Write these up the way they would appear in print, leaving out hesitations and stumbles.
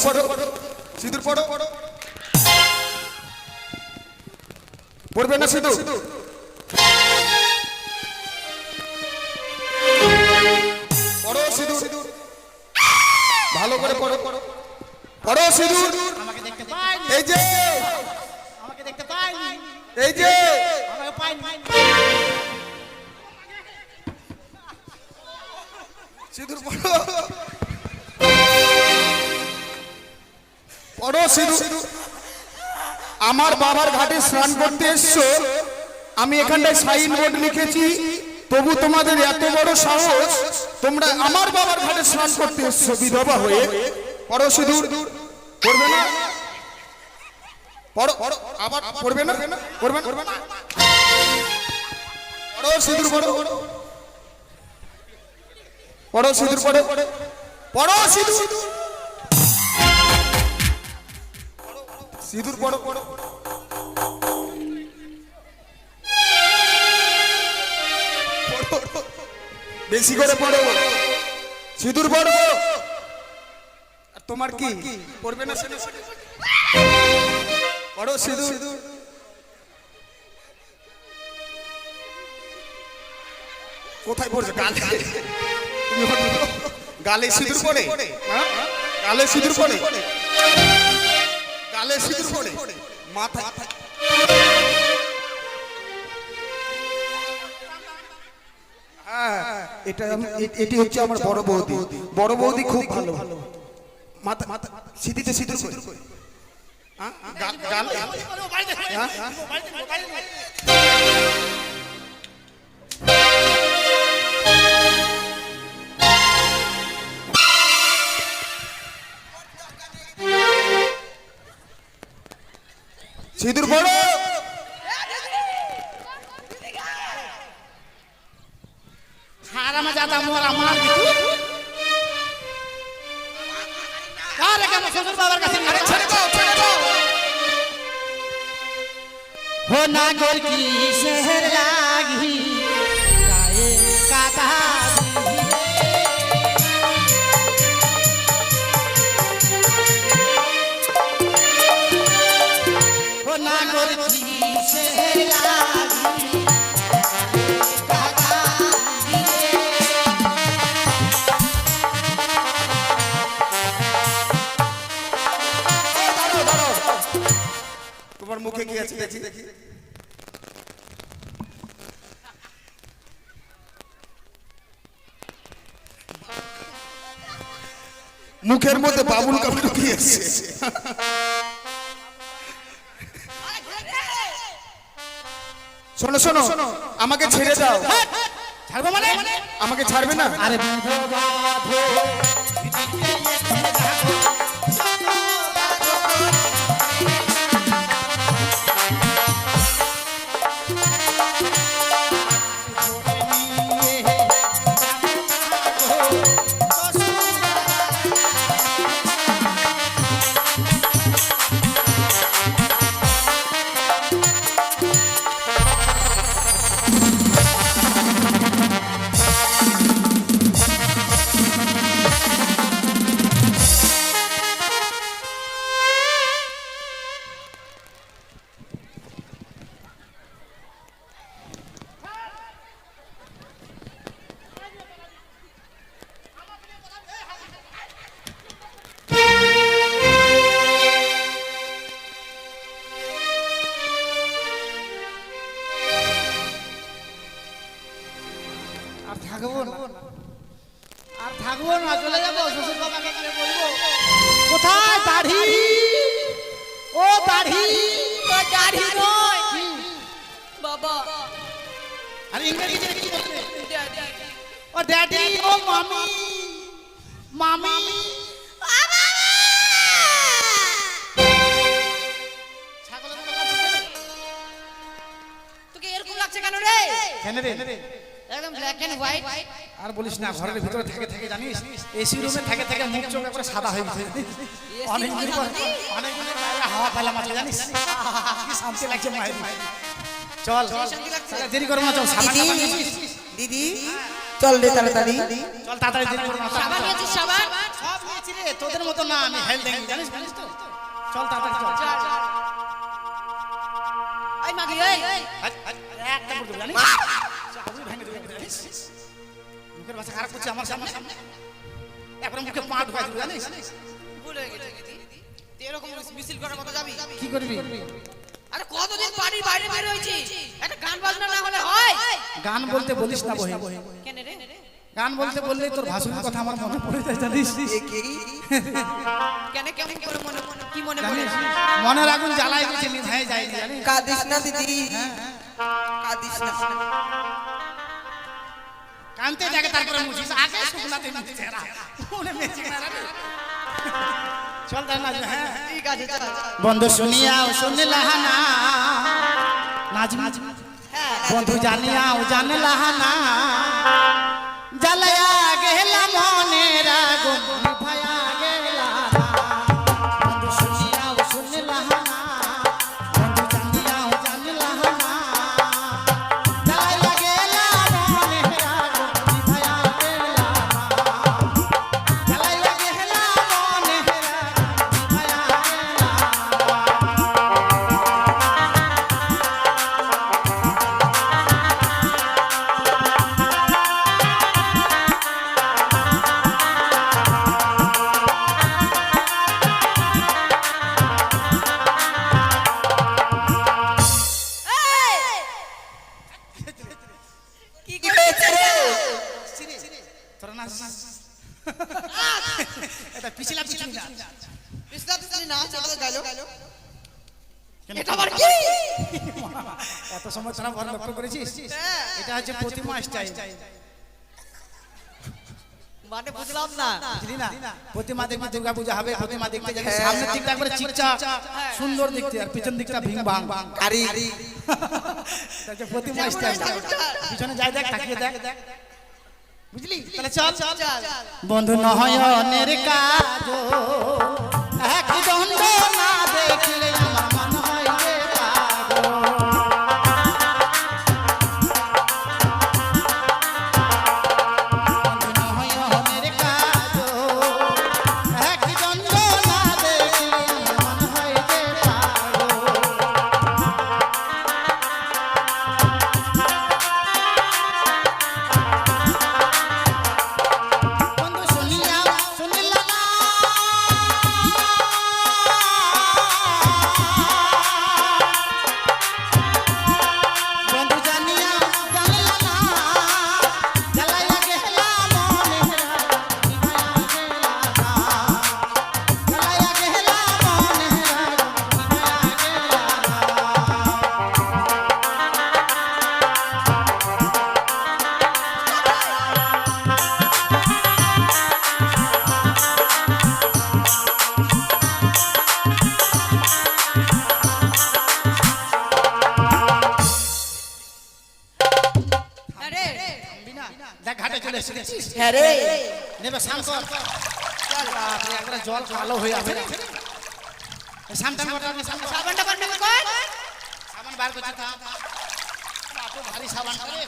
পড়ো সিঁদুর পড়ো পড়বে না সিঁদুর পড়ো সিঁদুর ভালো করে পড়ো পড়ো সিঁদুর আমাকে দেখতে পাইনি এই যে আমাকে দেখতে পাইনি এই যে আমাকে পাইনি সিঁদুর পড়ো পড়ো সিঁদুর আমার বাবার ঘাটে স্নান করতে এসছো আমি এখানটায় সাইন বোর্ড লিখেছি তবু তোমাদের এত বড় সাহস তোমরা আমার বাবার ঘাটে স্নান করতে এসছো বিধবা হয়ে পড়ো সিঁদুর পড়বে না পড়ো পড়ো আবার পড়বে না পড়বে না পড়ো সিঁদুর পড়ো পড়ো সিঁদুর পড়ো পড়ো সিঁদুর সিঁদুর পড়ো পড়ো বেশি করে পড়ো সিঁদুর পড়ো আর তোমার কি পড়বে না পড়ো সিঁদুর কোথায় পড়ছে গালে তুমি গালে সিঁদুর পড়ে গালে সিঁদুর পড়ে গালে সিঁদুর পড়ে মাথায় এটি হচ্ছে আমার বড় বৌদি খুব ভালো মাথা মাথা সিঁথিতে সিঁদুর করে সিঁদুর পড়ো হারামা জাদা মোর আমার আরে কেন শ্বশুর বাবার কাছে ছেড়ে দাও हो नागोर की शहर लागी गाए काता हो नागोर की शहर लागी তোমার মুখে কি আছে দেখি মুখের মধ্যে বাবুল কাপড় কি আছে শোনো শোনো আমাকে ছেড়ে দাও ছাড়বো মানে আমাকে ছাড়বে না আরে আর থাকবো না চলে যাবো শ্বশুর বাবাকে গিয়ে বলবো কোথায় দাড়ি ও দাড়ি তো দাড়ি নয় বাবা আর ইংরেজি কি বলছে ড্যাডি ও ড্যাডি ও মামি মামি তোকে এরকম লাগছে কেন রে কেন রে একদম ব্ল্যাক এন্ড হোয়াইট আর বলিস না ঘরের ভিতরে থেকে জানিস এসি রুমে থেকে মুখ চোখ করে সাদা হয়ে গেছে অনেক দিনের বাইরে হাওয়া পেলাম আছে জানিস কি শান্তি লাগছে মায়ের চল তাহলে দেরি করব না চল সাবান দিদি চল রে তাড়াতাড়ি চল তাড়াতাড়ি দেরি করব না সাবান নিয়েছিস সাবান সব আছি রে, তোদের মতো না, আমি হেল দেই, জানিস তো? চল তাড়াতাড়ি চল। এই মাগি এই একটা করে দেবো, জানিস? চাবুক ভেঙে দেবো, জানিস? মুখের ভাষা খারাপ করছে আমার সামনে। একবার মুখে পা ঢুকাই দেবো, জানিস? ভুল হয়ে গেছে দিদি। তুই এরকম মিছিল করার কথা যাবি? কি করবি? আরে কতদিন বাড়ির বাইরে বের হয়েছি, একটা গান বাজনা না হলে হয়? গান বলতে বলিস না বহি। কেন রে? গান বলতে বললেই তোর ভাষণের কথা আমার মনে পড়ে যায়, জানিস? কেন কেমন করে কি মনে পড়ে? জানিস? মনের আগুন জ্বালায় গেছে, নিভায়ে যায়, জানিস? কাঁদিস না দিদি, কাঁদিস না। কানতে দেখে তারপরে মুছিস, আগে শুকনাতে মুছিস এরা। মনে মেছে না রে। চল তাই না, হ্যাঁ ঠিক আছে চল। বন্ধু শুনিয়াও শুনলাহানা, নাজমি বন্ধু জানিয়াও জানলাহানা, জ্বালায়া গেলা মনের আগুন নিভায়া গেলা না। বন্ধু শুনিয়াও শুনলাহানা, বন্ধু জানিয়াও জানলাহানা, জ্বালায়া গেলা মনের আগুন নিভায়া গেলা না। জ্বালায়া গেলা মনের আগুন নিভায়া কি করেছে রে? তোরা না এটা পিছলা পিছলা বিস্তার না চলে গেল। কেন? এটা আবার কি? এত সময় তোরা বড় লক্ষ্য করেছিস? এটা হচ্ছে প্রতিমা স্টাইল, মানে বুঝলাম না। বুঝলি না? প্রতিমা দেখবি দুর্গা পূজা হবে, প্রতিমা দেখতে যাবি, সামনের দিকটা একবারে চিকচাক সুন্দর দেখতে, আর পিছন দিকটা ভিং ভাং। কারি এটা হচ্ছে প্রতিমা স্টাইল। পিছনে যাই দেখ, তাকিয়ে দেখ, বুঝলি? তাহলে চল বন্ধু নয়নের কাজ এক দণ্ড না দেখলে আমার মন হয় যে পাগল। বন্ধু নয়নের কাজ এক দণ্ড না দেখলে আমার মন হয় যে পাগল। বন্ধু শুনিয়া শুনিলা না, বন্ধু জানিয়া জানিলা না, জ্বালাইয়া গেলা মনের আগুন নিভায়া গেলা না। জ্বালাইয়া গেলা মনের আগুন নিভায়া গেলা না। আরে দেখ ঘাটে চলে এসেছিস, হ্যাঁ রে, নেবে স্নান কর। বাপরে, একবারে জল কালো হয়ে যাবে। সান টান কর, সাবানটা বান্না কর। সাবান বার করছে, তা এত ভারী সাবান করে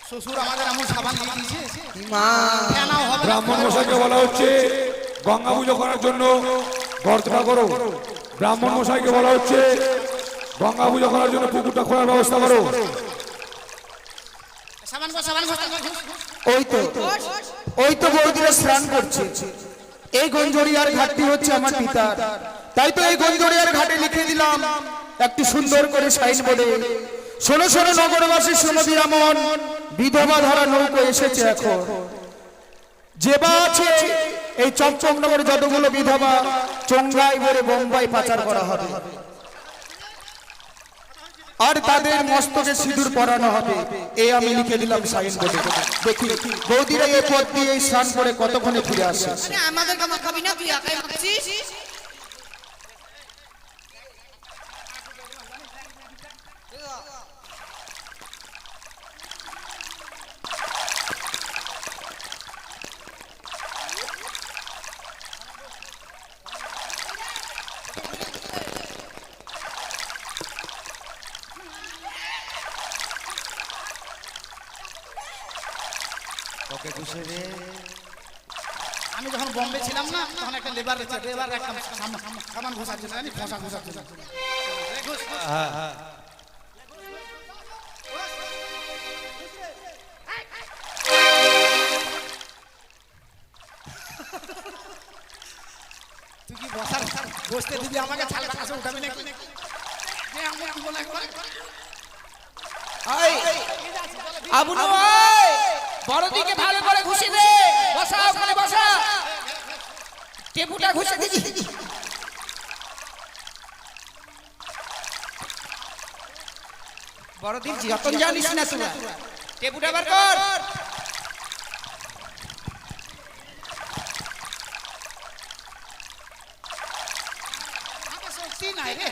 শ্বশুর আমাদের এমন সাবান দিয়ে দিয়েছে, মা ফেনাও হবে না। ব্রাহ্মণ মশাইকে বলা হচ্ছে গঙ্গা পুজো করার জন্য গর্তটা করো। ব্রাহ্মণ মশাইকে বলা হচ্ছে গঙ্গা পুজো করার জন্য পুকুরটা খোলার ব্যবস্থা করো। সাবান কর, সাবান কর। ওই তো বৌদিরা স্নান করছে। এই গঞ্জরিয়ার ঘাটটি হচ্ছে আমার পিতা, তাই তো এই গঞ্জরিয়ার ঘাটে লিখে দিলাম একটি সুন্দর করে সাইনবোর্ডে, শোনো শোনো নগরবাসী শোনো বিরামন, বিধবা ধরা নৌকো এসেছে এখন। যে বা আছে এই চম্পকনগরে যতগুলো বিধবা চঙ্গাই ভরে বোম্বাই পাচার করা হবে, আর তাদের মস্তকে সিঁদুর পরানো হবে। এই আমি লিখে দিলাম সাইনবোর্ডে। দেখি বৌদিরা এই পথ দিয়ে এই স্নান করে কতক্ষণে ফিরে আসে। আরে আমাদের কামা খাবি না, তুই একাই মাখছিস। আমি যখন বম্বে ছিলাম না তখন একটা লেবার রাখতাম সামান ঘোষার জন্য জানি খোসা ঘোষার জন্য। তুই কি বসতে দিবি আমাকে ছালটা কাছে উঠাবি নাকি? আবুনু ভাই বড়দিকে ভালো করে ঘুষি দে, বসা ওখানে বসা, টেপুটা ঘুষে দিবি। বড়দিন যতন জানিস না তোরা। টেপুটা বার কর। শক্তি নাই রে।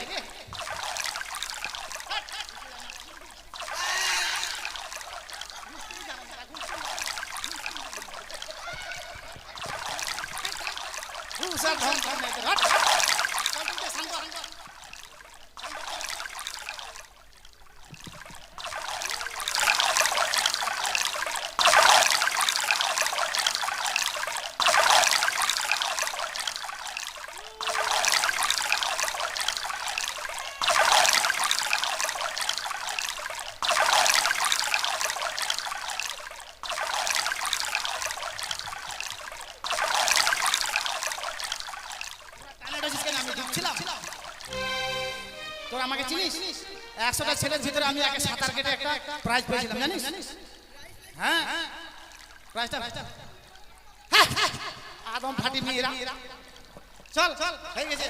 তোর আমাকে চিনিস? 100টা ছেলের ভিতরে আমি আগে সাঁতার কেটে একটা প্রাইজ পেয়েছিলাম জানিস? হ্যাঁ প্রাইজটা আদম ফাটি মেয়েরা। চল চল হয়ে গেছে।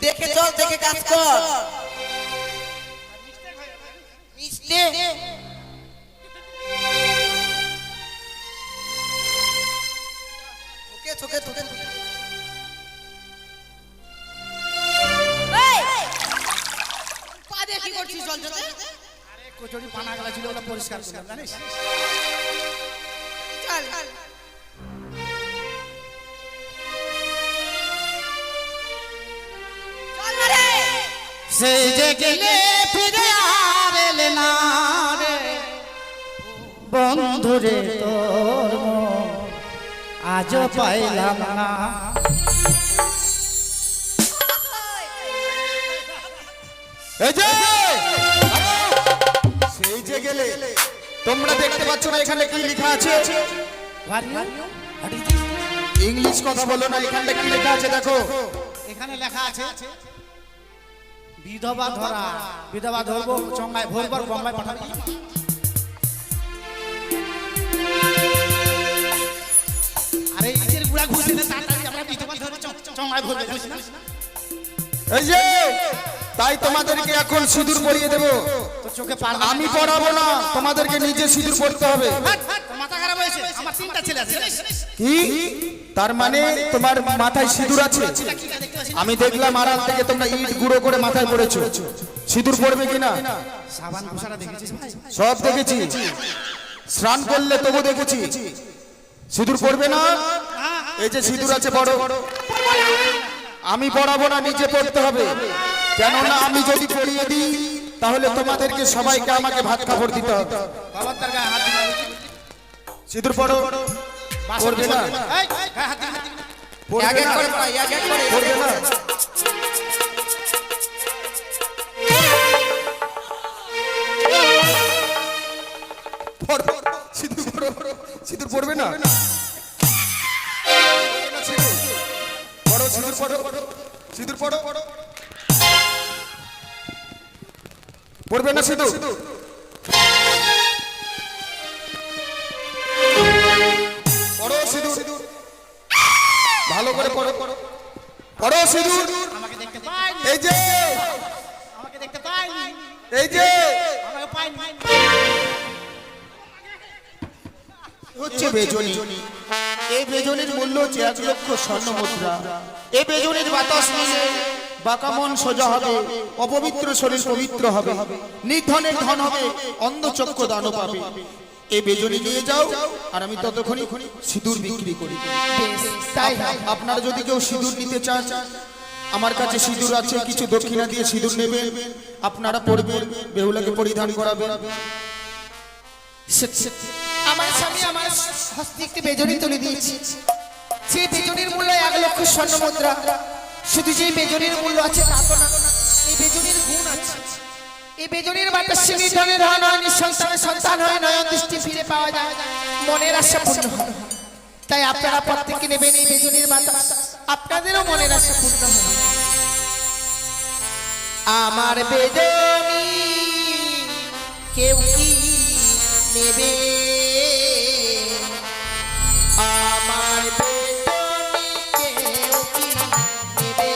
দেখে চল, দেখে কাজ কর। মিস্টে ওকে তোকে তোকে পা দিয়ে কি করছিস জলটাতে? আরে কচুরি পানা গলা ছিল ওটা পরিষ্কার করলাম জানিস? চল চল না রে। সেই যে গেলে ফিরে আর এলে না রে বন্ধুরে, তোর মন আজও পাইলাম না। এই যে সেই যে গেলে, তোমরা দেখতে পাচ্ছ না এখানে কি লেখা আছে? ইংলিশ কথা বলো না, এখানটা কি লেখা আছে দেখো। এখানে লেখা আছে বিধবা ধরা, বিধবা ধরবো চঙ্গায় ভরবার গঙ্গায় পাঠাবো। আরে ইটের গুড়া ঘুষে না তাড়াতাড়ি আমরা বিধবা ধরে চঙ্গায় ভরবে জানিস না? এই যে তাই তোমাদেরকে এখন সিঁদুর পরিয়ে দেব। তোর চোখে পার আমি পড়াবো না, তোমাদেরকে নিজে সিঁদুর পড়তে হবে। মাথা খারাপ হয়েছে, আমার 3টা ছেলে আছে জানিস? কি তার মানে তোমার মাথায় সিঁদুর আছে? আমি দেখলাম আড়াল থেকে তোমরা ইট গুঁড়ো করে মাথায় পড়েছো। সিঁদুর পড়বে কিনা? সাবান ঘোষাটা দেখেছিস ভাই? সব দেখেছি, স্নান করলে তবু দেখেছি। সিঁদুর পড়বে না? এই যে সিঁদুর আছে বড়, আমি পড়াবো না, নিজে পড়তে হবে। কেননা আমি যদি পড়িয়ে দিই তাহলে তোমাদেরকে সবাইকে আমাকে ভাত কাপড় দিতে হবে। বাবার তার গায়ে হাত দিবি। সিঁদুর পড়ো। পড়বে না? এই গায়ে হাত দিবি না। পড়বে এক এক না? করে পড়াই, এক এক করে। পড়বে না? পড়ো, সিঁদুর পড়ো। সিঁদুর পড়বে না? পড়ো, সিঁদুর পড়ো। সিঁদুর পড়ো। পড়বে না সিঁদুর? পড়ো সিঁদুর, ভালো করে পড়ো। পড়ো সিঁদুর। আমাকে দেখতে পাইনি, এই যে, আমাকে দেখতে পাইনি, এই যে আমাকে পাইনি। হচ্ছে বেজনি। এই বেজনির মূল্য হচ্ছে 1 লক্ষ স্বর্ণ মুদ্রা। এই বেজনির বাতাস নিলে বাঁকা মন সোজা হবে, অপবিত্র শরীর পবিত্র হবে, নির্ধনের ধন হবে, অন্ধচক্ষু দান পাবে। এই বেজনি নিয়ে যাও, আর আমি ততক্ষণই সিঁদুর বিক্রি করি। তাই আপনারা যদি কেউ সিঁদুর নিতে চান, আমার কাছে সিঁদুর আছে, কিছু দক্ষিণা দিয়ে সিঁদুর নেবেন, আপনারা পরবেন, বেহুলাকে পরিধান করাবেন। আমার স্বামী আমার হস্তে একটি বেজনি তুলে দিয়েছে। সেই বেজনির মূল্য 1 লক্ষ স্বর্ণ মুদ্রা। শুধু যে বেজনির মূল্য আছে তা তো না, এই বেজনির গুণ আছে। এই বেজনির বাতাসে নিধনের হয়, নয় নিঃসন্তানের সন্তান হয়, নয়ন দৃষ্টি ফিরে পাওয়া যায়, মনের আশা পূর্ণ হয়। তাই আপনারা প্রত্যেকে নেবেন এই বেজনির বাতাস, আপনাদেরও মনের আশা পূর্ণ হবে। আমার বেজনি কেউ কি নেবে? আমার বেজনি কেউ কি নেবে?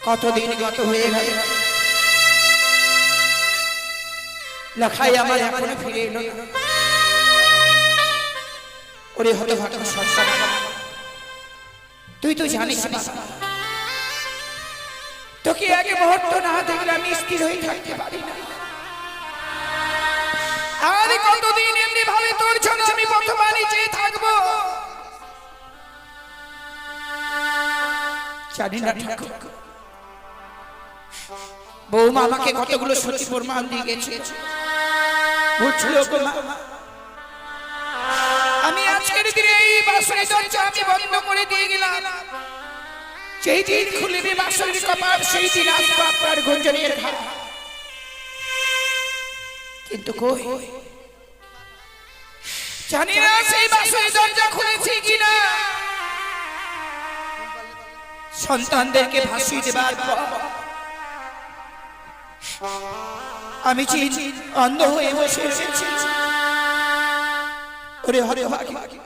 কতদিন গত হয়ে গেল, লেখাই আমার এখনো ফিরে এলো না। ওরে হতভাগ্য সংসার, তুই তো জানিস বাবা, তোকে এক মুহূর্ত না দেখলে আমি স্থির হয়ে থাকতে পারি না। আর কতদিন এমনি ভাবে তোর জন্য আমি বর্তমানে চেয়ে থাকবো জানি না ঠাকুর। বৌমা আমাকে কতগুলো সত্যি প্রমাণ দিয়ে গেছে, বুঝছিল গো মা। আমি আজকের দিনে এই বাসনের দরজা আমি বন্ধ করে দিয়ে গেলাম। সেই দিন খুলিবি বাসনের কপাট, সেই দিন আসবো আপনার গুঞ্জনের ঘাট। কিন্তু কই জানি না সেই বাসনের দরজা খুলেছি কিনা। সন্তানদেরকে ভাসিয়ে দেবার পর আমি অন্ধ হয়ে বসে এসেছি। ওরে হরে ভাগি,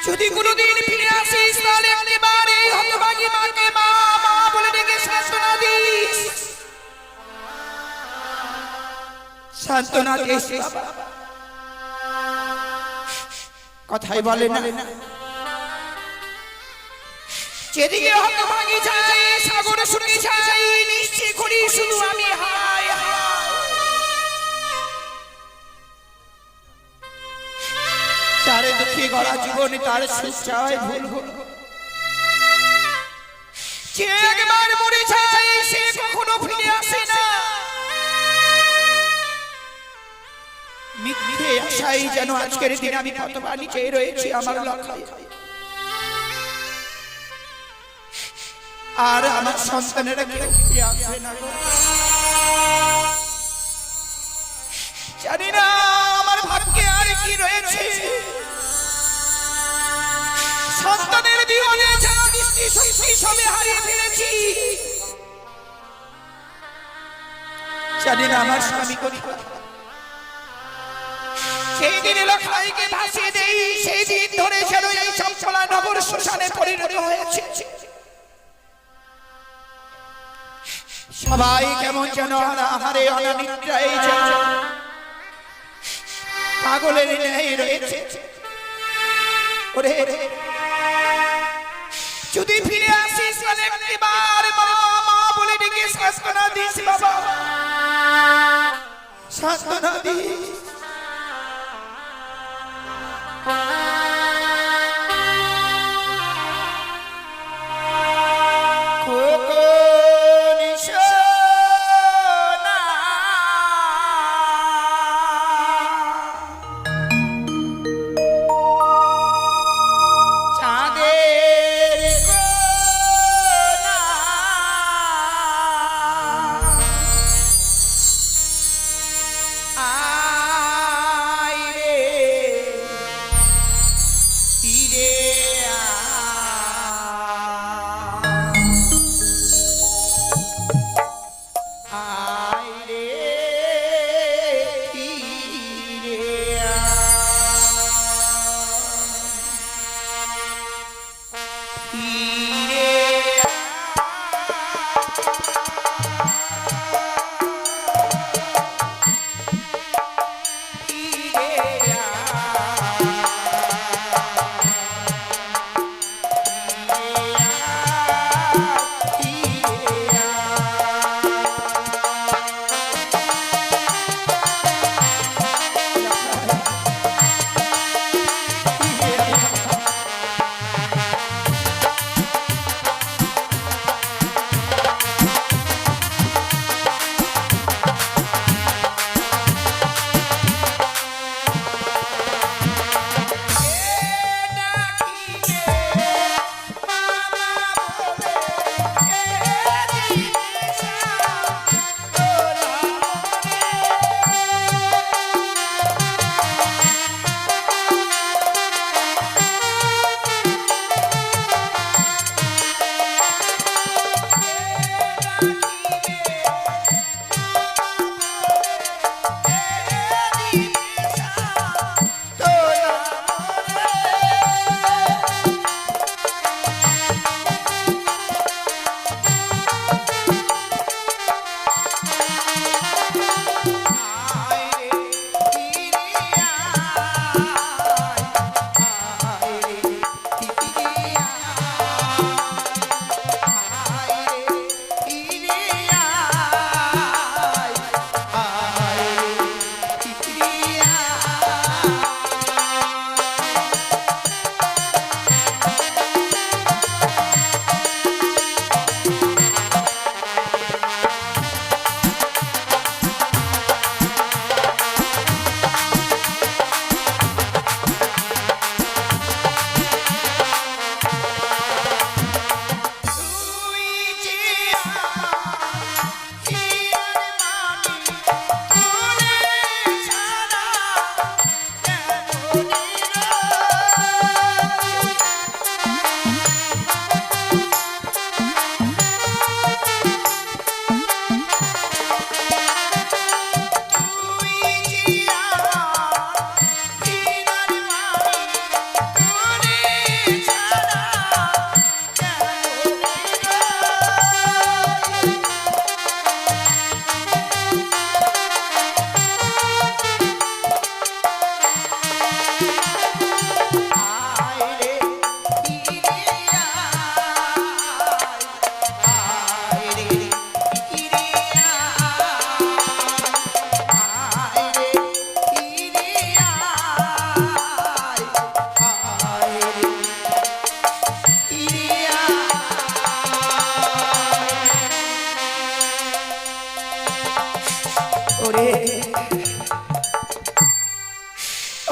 যদি কোনোদিন ফিরে আসিস তাহলে একবার এই হতভাগী মাকে মা মা বলে ডেকে সান্ত্বনা দিস, সান্ত্বনা দিস বাবা। কথাই বলে না, যেদিকে হতভাগী যায় সাগর শুনে যাই, নিশ্চয় করি শুধু আমি হায় হায়। চারে দুঃখী গড়া জীবনে তার সুখ চায় ভুল ভুল। যে একবার মরে যায় সে কখনো ফিরে আসে না। মিথ্যে আশাই যেন আজকের দিন আমি কতবার নিচে রয়েছি আমার লক্ষ্য। আর আমার সন্তানেরা কেউ ফিরে আসবে না গো। জানি না আমার ভাগ্যে আর কি রয়েছে। সন্তানের বিহনে যারা দৃষ্টি শক্তি সবে হারিয়ে ফেলেছি। জানি না আমার স্বামী কোথায়। সেই দিন লখাইকে ভাসিয়ে দেই, সেই দিন ধরে যেন এই চঞ্চলা নগর শ্মশানে পরিণত হয়েছে। সবাই কেমন যেন আহারে অনানিদ্রায় যেন পাগলের ন্যায় রয়েছে। ওরে যদি ফিরে আসিস তাহলে একবার মা মা বলে ডেকে সান্ত্বনা দিস বাবা, সান্ত্বনা দিস।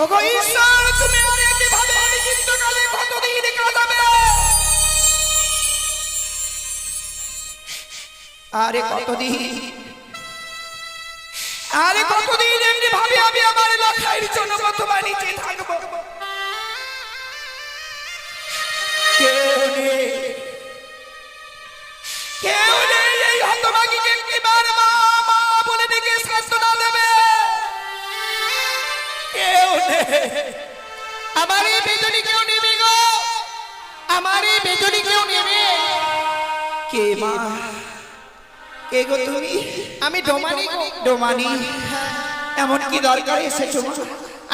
ওগো ঈশ্বর, তুমি আর এভাবে অনিশ্চিতকালে কতদিন কাটাবে? আরে কতদিন, আরে কতদিন এমনি ভাবে আমি আমার লক্ষ্যের জন্য কতবার নিচে থাকবো? কেউ নেই, কেউ নেই এই হতভাগীকে একটিবার মা মা বলে ডেকে সান্ত্বনা দেবে। কেউ নেই, আমার এই বেদনী কেউ নেবে গো, আমার এই বেদনী কেউ নেবে। কে মা, কে গো তুমি? আমি ডোমানি গো। ডোমানি, এমন কি দরকার এসেছো?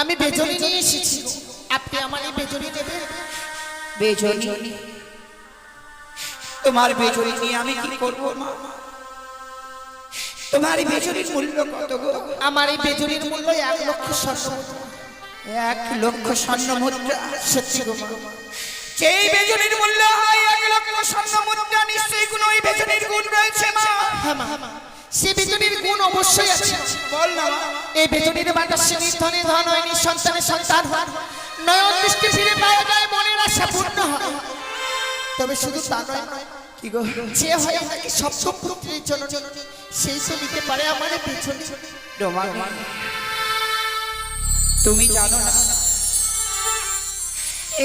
আমি বেজনী নিয়ে এসেছি, আপনি আমার এই বেজনী নেবেন? বেজনী? তোমার বেজনী নিয়ে আমি কি করব মা? তোমার এই বেজনীর মূল্য কত গো? আমার এই বেজনীর মূল্য 1 লক্ষ স্বর্ণ মুদ্রা। 1 লক্ষ স্বর্ণ মুদ্রা? সত্যি গো মা, সেই বেজনীর মূল্য হয় 1 লক্ষ স্বর্ণ মুদ্রা, নিশ্চয়ই কোনো এই বেজনীর গুণ রয়েছে মা। হ্যাঁ মা, সে বেজনীর গুণ অবশ্যই আছে। বল না মা। এই বেজনীর বাতাসে নির্ধনে ধন হয়, নিঃসন্তানের সন্তান হয়, নয়ন দৃষ্টি ফিরে পাওয়া যায়, মনের আশা পূর্ণ হয়। তবে শুধু তা নয়, কি গো, যে হয় নাকি সপ্তম পুত্রের জন্য, সেই তো নিতে পারে আমার এই বেজনী। ডোমানি, তুমি জানো না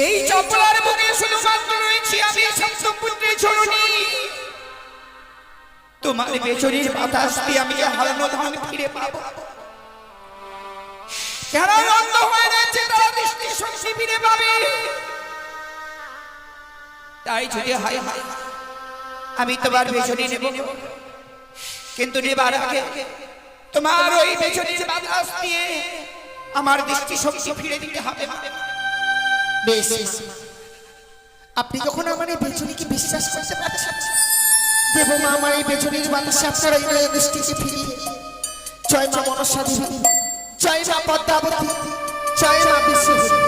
এই চপলার বুকে শুধুমাত্র রয়েছি আমি সপ্তম পুত্রের জননী। তোমার বেজনীর বাতাস দিয়ে আমি যে হারানো ধন ফিরে পাবো, যারা অন্ধ হয়ে রয়েছে তারা দৃষ্টি শক্তি ফিরে পাবে। তাই যদি হয় আমি তোমার বেজনী নেব, কিন্তু নেবার আগে তোমার ওই বেজনীর বাতাস দিয়ে আমার দৃষ্টি শক্তি ফিরে দিতে হবে। বেশ, আপনি যখন আমার এই বেজনীকে বিশ্বাস করতে পারছেন, দেব মা আমার এই বেজনীর বাতাসে আপনার ওই দৃষ্টিকে ফিরিয়ে। জয় মা মনসা দেবী, জয় মা পদ্মাবতী, জয় মা বিশ্বদেবী।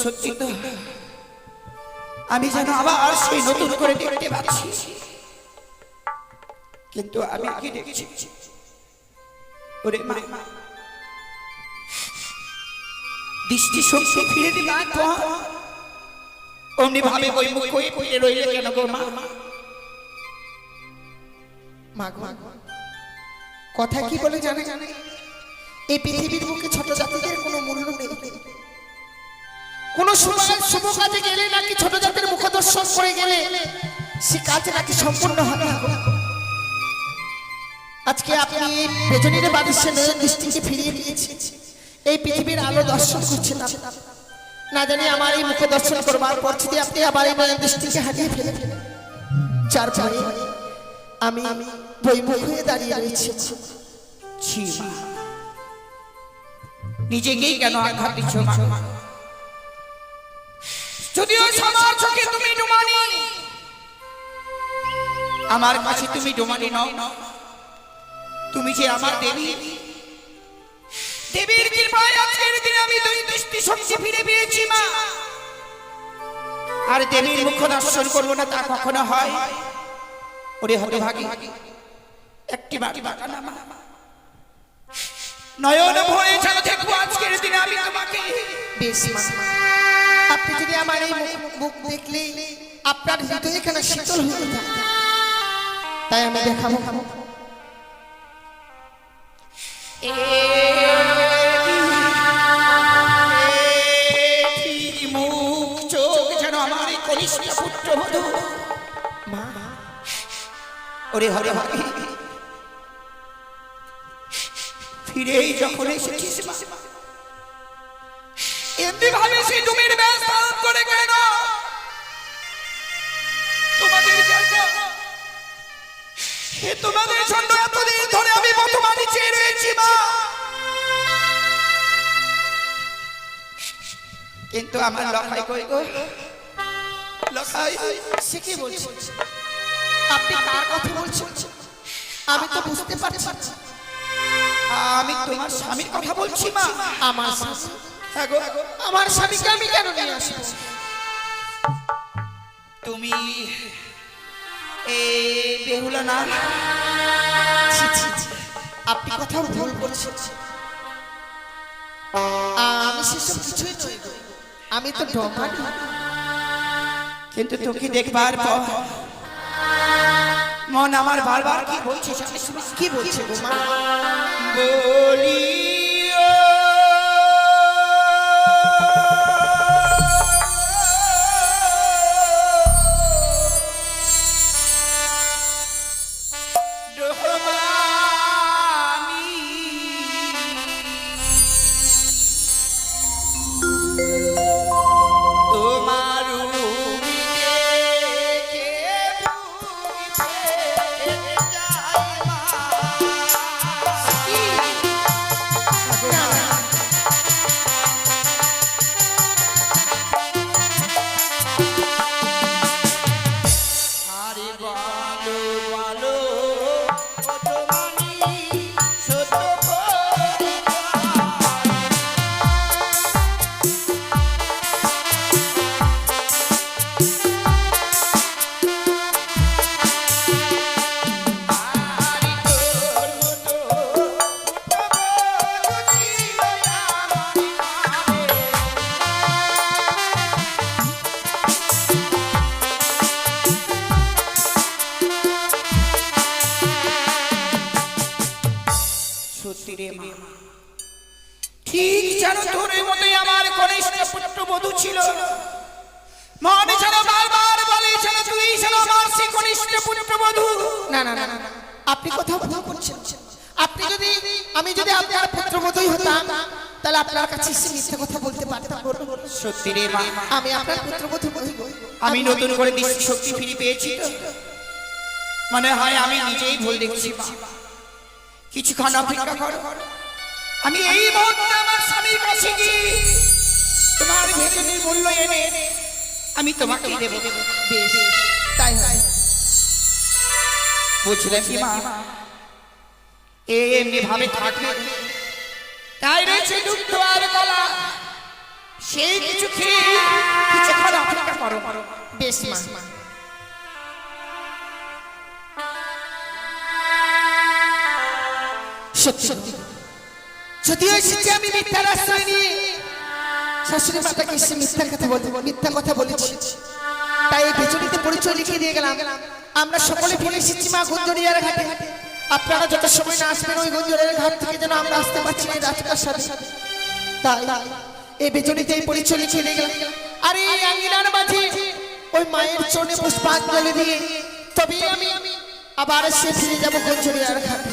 সত্যি তো আমি যেন আবার সেই নতুন করে দেখতে পাচ্ছি, কিন্তু আমি কি দেখছি? ওরে মা, দৃষ্টি শক্তি ফিরে দিবা তো অমনি ভাবে ওই মুখ কই রইলে কেন গো মা? মা গো, কথা কি বলে জানে? এই পৃথিবীর বুকে ছোট জাতিদের কোনো মূল্য নেই। কোন শুভ কাজে গেলে নাকি ছোট জাতির মুখ দর্শন করে গেলে সে কাজ নাকি সম্পূর্ণ হবে না। আজকে আপনি বেজনীর বাতাসে দৃষ্টিকে ফিরিয়ে দিয়েছেন, এই পৃথিবীর আলো দর্শন করছেন না জানি আমার এই মুখে দর্শন করবার পর যদি আপনি আবার এই দৃষ্টিকে হারিয়ে ফেলেন, যার ফলে আমি বইমুখ হয়ে দাঁড়িয়ে রয়েছি। নিজেকেই কেন আঘাত দিচ্ছ মা? যদিও সবার চোখে তুমি ডোমানি, আমার কাছে তুমি ডোমানি নও। তুমি যে আমার দেবী, দেবীর কৃপায় আজকের দিনে আমি দুই দৃষ্টি শক্তি ফিরে পেয়েছি মা। আর দেবীর মুখ দর্শন করবো না তা কখনো হয়? ওরে হতভাগী, একটি বাড়ি বাগানা মা, নয়ন ভরে যেন দেখবো আজকের দিনে আমি তোমাকে। বেশ মা, আপনি যদি আমার এই মুখ দেখলে আপনার হৃদয় এখানে শীতল হয়ে থাকে, তাই আমি দেখাবো। মুখ চোখ যেন আমার এই কনিষ্ঠ পুত্রবধূ মা। ওরে হরে হরে, ফিরেই যখন এসেছিস মা, এমনি ভাবে সে ডুমের ব্যাস পালন করে কেন? তোমাদের তোমাদের জন্য এতদিন ধরে আমি বর্তমানে চেয়ে রয়েছি মা, কিন্তু আমার লখাই কই গো? লখাই, সে কি বলছে? আপনি কার কথা বলছেন? আমি তো বুঝতে পারছি। আমি তোমার স্বামীর কথা বলছি মা। আমার স্বামী? হ্যাঁ গো, আমার স্বামীকে আমি কেন নিয়ে আসবো? তুমি এই বেহুলা না? ছি আপনি কোথাও ভুল করছেন। আমি সেসব কিছুই নই গো। আমি তো ডমানি। কিন্তু তোকে দেখবার পর মন আমার বারবার কি বলছে জানিস? কি বলছে গো মা? বলি সত্যি রে মা, ঠিক যেন তোর মতোই আমার কনিষ্ঠ পুত্রবধূ ছিল। মনে যেন বারবার বলে যেন তুই যেন আমার সেই কনিষ্ঠ পুত্রবধূ। না না না না, আপনি কোথাও ভুল করছেন। আপনি যদি আমি যদি আপনার পুত্রবধূই হতাম তাহলে আপনার কাছে এসে মিথ্যে কথা বলতে পারতাম। সত্যি রে মা, আমি আপনার পুত্রবধূ নই গো। আমি নতুন করে দৃষ্টি শক্তি ফিরে পেয়েছি তো। মনে হয় আমি নিজেই ভুল দেখছি। কিছুক্ষণ অপেক্ষা করো, আমি এই মুহূর্তে আমার স্বামীর কাছে গিয়ে তোমার ভেতরের মূল্য এনে আমি তোমাকে দেব। বেশ, তাই হয়। বুঝলেন কি মা, এমনি ভাবে থাকলে তাই রয়েছে দুঃখ আর গলা, সেই কিছু খেয়ে কিছুক্ষণ অপেক্ষা করো। বেশ মা। সত্যি সত্যি যদিও এসেছি আমি মিথ্যার আশ্রয় নিয়ে, শাশুড়ি মাতাকে এসে মিথ্যার কথা বলতে মিথ্যা কথা বলেছি, তাই এই বেচনিতে পরিচয় লিখে দিয়ে গেলাম। আমরা সকলে ফিরে এসেছি মা গুঞ্জরিয়ার ঘাটে। আপনারা যত সময় না আসবেন ওই গুঞ্জরিয়ার ঘাট থেকে যেন আমরা আসতে পারছি না রাজকার সাথে, তাই এই বেচনিতে এই পরিচয় লিখে দিয়ে গেলাম। আর এই আঙ্গিনার মাঝে ওই মায়ের চরণে পুষ্পাঞ্জলি দিয়ে তবে আমি আবার এসে ফিরে যাবো গুঞ্জরিয়ার ঘাটে।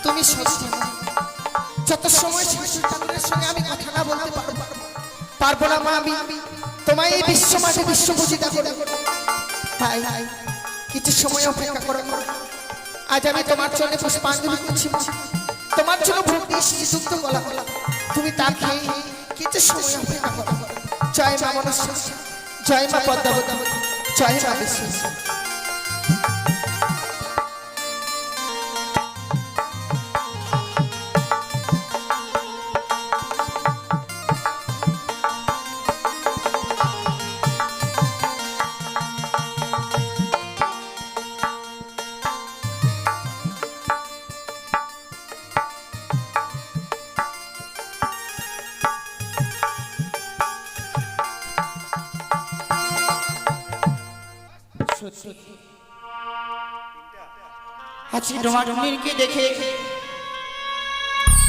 তুমি সত্যি যত সময় শাশুড়ি ঠাকুরের সঙ্গে আমি কথা না বলতে পারবো না মা, আমি তোমায় এই বিশ্ব মাঝে বিশ্বপূজিতা করে তাই কিছু সময় অপেক্ষা করো। আজ আমি তোমার জন্য পুষ্পাঞ্জলি করছি, তোমার জন্য ভোগ দিয়েছি দুগ্ধ গলা, তুমি তা খেয়ে কিছু সময় অপেক্ষা করো। জয় মা মনসা, জয় মা পদ্মাবতী, জয় মা বিশ্বেশ্বর। আজকে তোমার মেয়েকে দেখে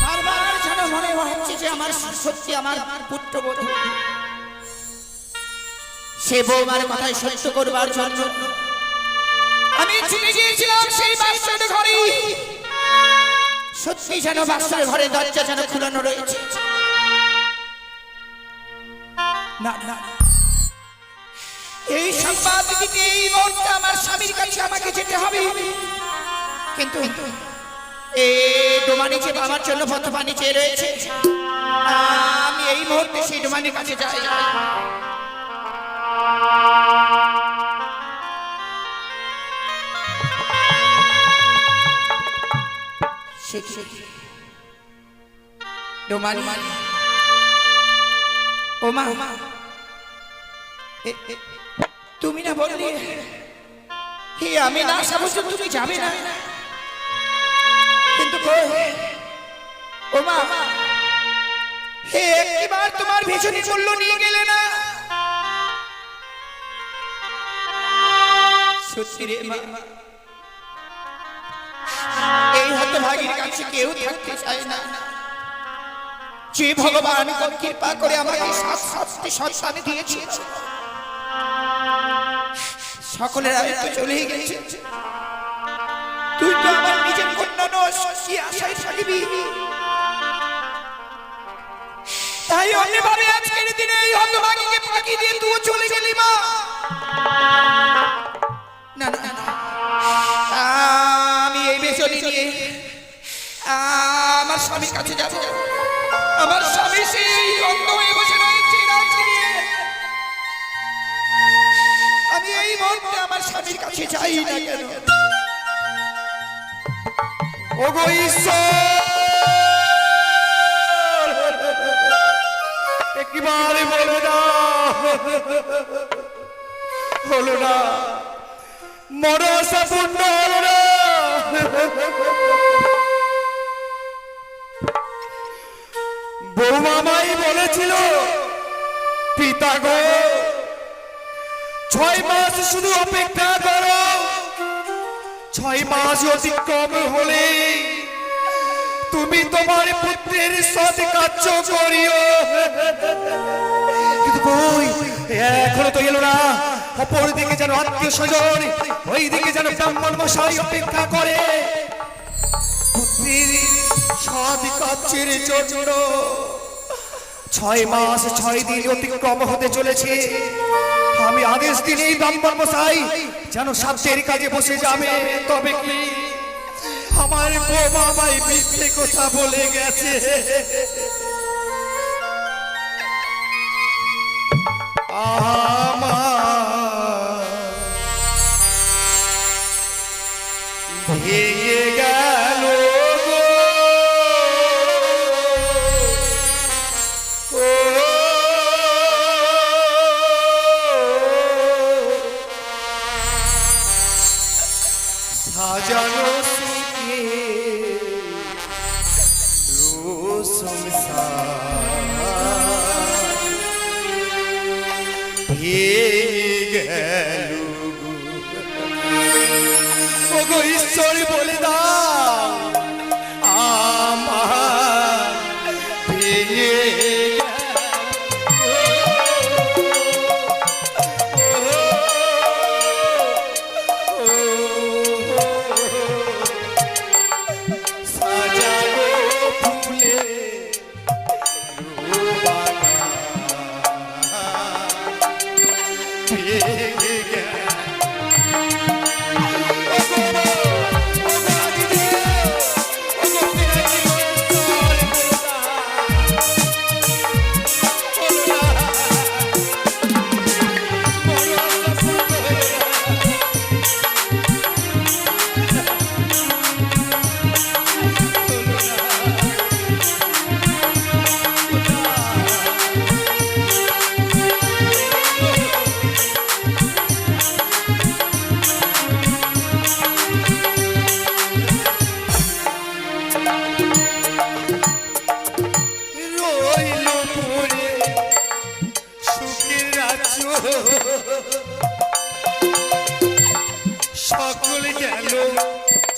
বারবার যেন মনে হচ্ছে যে আমার সত্যি আমার পুত্রবধূ। সে বৌমার কথায় সত্য করবার জন্য আমি ছুটে গিয়েছিলাম সেই বাসর ঘরে। সত্যি যেন বাসর ঘরে দরজা যেন খুলানো রয়েছে। না না, এই সংবাদ দিতে এই মুহূর্তে আমার স্বামীর কাছে আমাকে যেতে হবে। কিন্তু এই ডোমানি যে বাবার জন্য পথ পানি চেয়ে রয়েছে, আমি এই মুহূর্তে সেই ডোমানির কাছে যাই। ডোমানি, ও মা, তুমি না বললে আমি না আসা পর্যন্ত তুমি যাবে না, কিন্তু ও মা, একবার তোমার ভীষণ মূল্য নিয়ে গেলে না। সত্যি রে মা, এই হতভাগীর কাছে কেউ থাকতে চায় না। যে ভগবান কৃপা করে আমাকে সাতটি সন্তান দিয়েছে, সকলের আগে তো চলেই গেছে। তুই তো আমার নিজের কন্যা নস, কি আশায় থাকবি? তাই অন্যভাবে আজকের দিনে এই হতভাগীকে ফাঁকি দিয়ে তুই চলে গেলি মা। না না না, আমি এই বেচনি নিয়ে আমার স্বামীর কাছে যাব। আমার স্বামী সেই অন্ধ হয়ে বসে রয়েছে রাজকে নিয়ে। আমি এই মুহূর্তে আমার স্বামীর কাছে যাই না কেন? ওগো ঈশ্বর, একবারে বলো না, হলো না, মনসা পূর্ণ হলো না। বৌমামাই বলেছিল, পিতা গো 6 মাস শুধু অপেক্ষা করো, 6 মাস অতিক্রম হলে তুমি তোমার পুত্রের সৎ কার্য করিও। কিন্তু কই, এখনো তো এলো না। অপর দিকে যেন আত্মীয় স্বজন, ওই দিকে যেন ব্রাহ্মণ মশাই অপেক্ষা করে পুত্রের সৎ কার্যের জন্য। 6 মাস 6 দিন অতিক্রম হতে চলেছে। আমি আদেশ দিনে ব্রাহ্মণ মশাই যেন সাধ্যের কাজে বসে যাবে। তবে কি আমার বৌমা আমায় মিথ্যে কথা বলে গেছে? আমার ভেঙে গেল সাজানো স্মৃতি ওগো ঈশ্বর বলে দাও, আমার ভেঙে সাজানো ফুলে ভেঙে গেল। রইল পড়ে সুখের রাজ্য, সকল গেল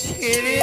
ছেড়ে।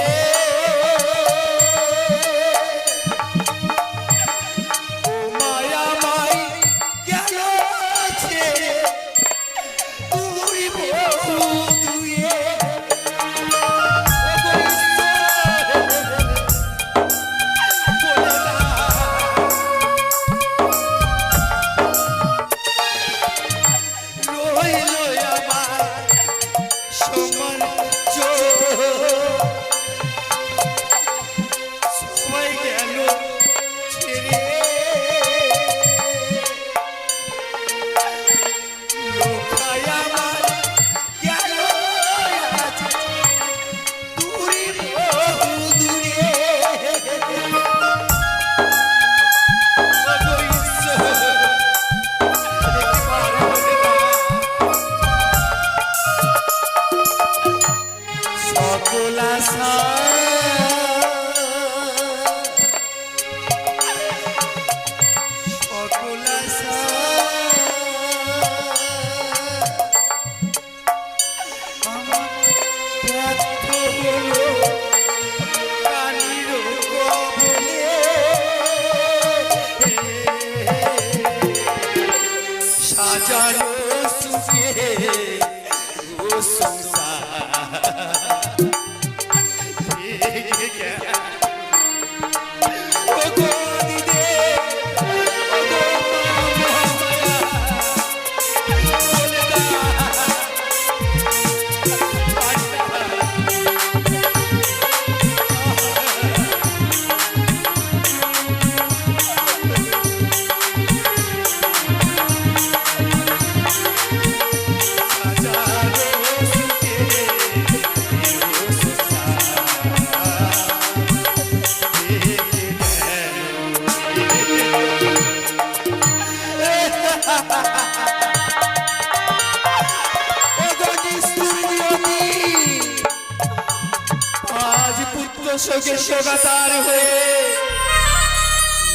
আজ পুত্র শোকে শোকাতার হয়ে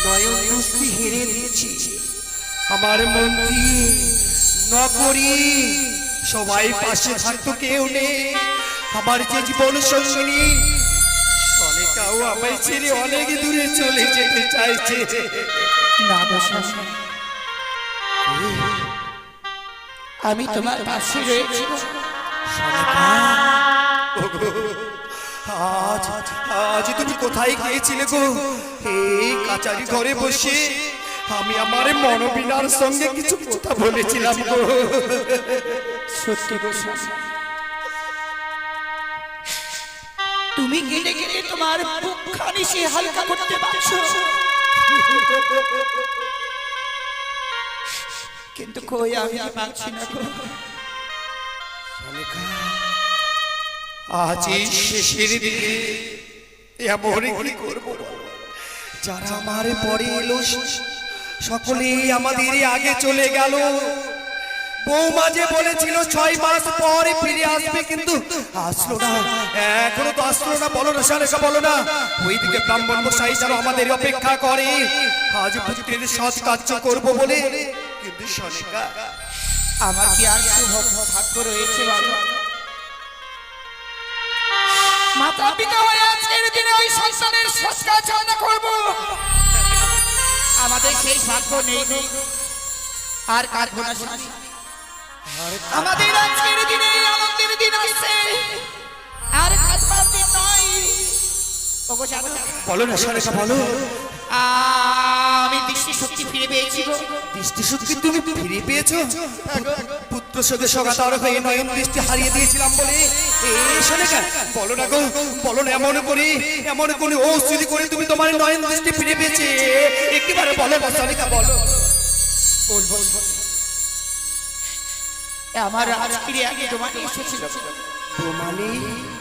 নয়ন দুস্তি হেরে দিয়েছি। আমার মন্ত্রী নকরি সবাই পাশে থাকতো, কেউ নেই। আমার যে জীবন সঙ্গিনী অনেকাও আমায় ছেড়ে অনেক দূরে চলে যেতে চাইছে। না গো স্বামী, আমি তোমার পাশে রয়েছি। আজ আজ তুমি কোথায় গিয়েছিলে গো? এই কাচারি ঘরে বসে আমি আমার মনোবিনার সঙ্গে কিছু কথা বলেছিলাম গো। সত্যি গো স্বামী, তুমি কেটে কেটে তোমার বুকখানি সে হালকা করতে পারছো, কিন্তু কই আমি পাচ্ছি না গো। আজ এই শেষের দিকে এমন কি করবো? যারা আমার পরে এলো সকলেই আমাদের আগে চলে গেল। বৌমা যে বলেছিল 6 মাস পরে ফিরে আসবে, কিন্তু আসলো না। এখনো তো আসলো না। বলো না শালেকা, বলো না। ওইদিকে ব্রাহ্মণ মশাই যেন আমাদের অপেক্ষা করে আজ পুত্রের সৎ কার্য করবো বলে। কিন্তু শালেকা, আমার কি আর শুভ ভাগ্য রয়েছে বাবা? মাতা পিতা হয়ে আজকের দিনে ওই সন্তানের সৎকার চাওয়া করব, আমাদের সেই ভাগ্য নেই গো। আর কাটবো না স্বামী, আমাদের আজকের দিনে আনন্দের দিন আসছে, আর কাটবার দিন নয়। ওগো জানো, বলো না শালেকা, বলো। আমি দৃষ্টি শক্তি ফিরে পেয়েছি গো। দৃষ্টি শক্তি তুমি ফিরে পেয়েছো? পুত্র শোকে শোকাতার হয়ে নয়ন দৃষ্টি হারিয়ে দিয়েছিলাম বলে এই শালেকা, বলো না গো, বলো না। এমন করে ঔষধি করে তুমি তোমার নয়ন দৃষ্টি ফিরে পেয়েছে একেবারে বলো না শালেকা, বলো। বলবো, আমার আজকের আগে ডোমানি এসেছিল।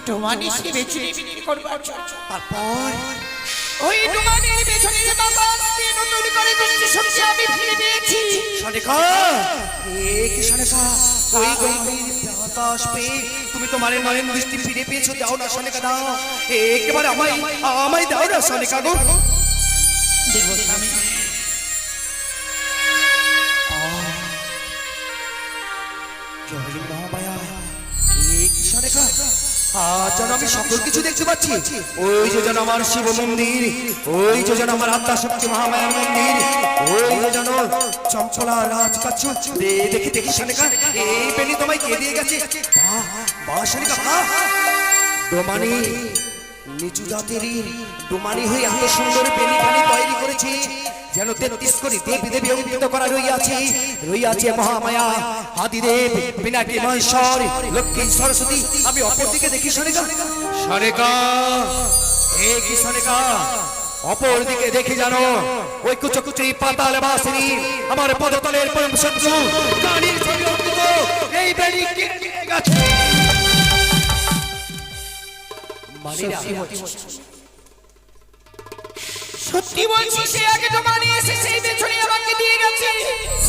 ডোমানি সে বেচুনি বিক্রি করবার জন্য। তারপর ওই ডোমানির পেছনের বাতাস দিয়ে নতুন করে দৃষ্টি শক্তি আমি ফিরে পেয়েছি। শালেকা, কি শালেকা, ওই গম্ভীর বাতাস পেয়ে তুমি তোমার নয়ন দৃষ্টি ফিরে পেয়েছো। দাও না শালেকা, দাও একেবারে আমায় দাও না শালেকা গো। দেব স্বামী, জয় মহামায়া, কি শালেকা, আজ যেন আমি সকল কিছু দেখতে পাচ্ছি। ওই যে যেন আমার শিব মন্দির, ওই যে যেন আমার আত্মা শক্তি মহামায়ার মন্দির, ওই যে যেন চঞ্চলা রাজকাচ্ছ। দেখি দেখি শালেকা, এই বেনি তোমায় কে দিয়ে গেছে? বাহ শালেকা, বাহ। ডোমানি নিচু জাতেরই ডোমানি হয়ে এত সুন্দর বেনি বানি তৈরি করেছে, যেন 33 কোটি দেবী দেবী অঙ্কিত করা রইয়াছে মহামায়া, আদিদেব, বিনাটি মহেশ্বর, লক্ষ্মী সরস্বতী। আমি অপরদিকে দেখি শালেকা, শালেকা, কি শালেকা, অপরদিকে দেখি জানো ওই কুচকুচি পাতাল বাসিনী আমার পদতলের পরম শত্রু কানির ছবি অঙ্কিত এই বেড়ি কেটে গেছে। সত্যি বলছি, সে আগে ডোমানি এসে সেই পেছনে আমাকে দিয়ে গেছে।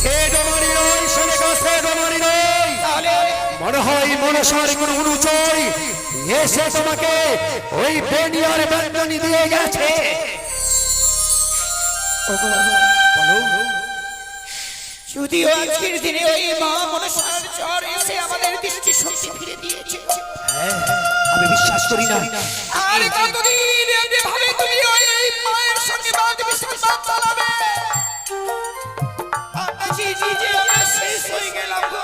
সে ডোমানি নয় শালেকা, সে ডোমানি নয়। তাহলে মনে হয় মনসার কোন অনুচয় এসে তোমাকে ওই বেনিয়ার বেদনি দিয়ে গেছে। যদিও আজকের দিনে ওই মা মনসার জ্বর এসে আমাদের দৃষ্টি শক্তি ফিরে দিয়েছে, আমি বিশ্বাস করি না। আর কতদিন এভাবে তুমি ওই মায়ের সঙ্গে বাদ বিসর্জন চালাবে? আমরা শেষ হয়ে গেলাম গো।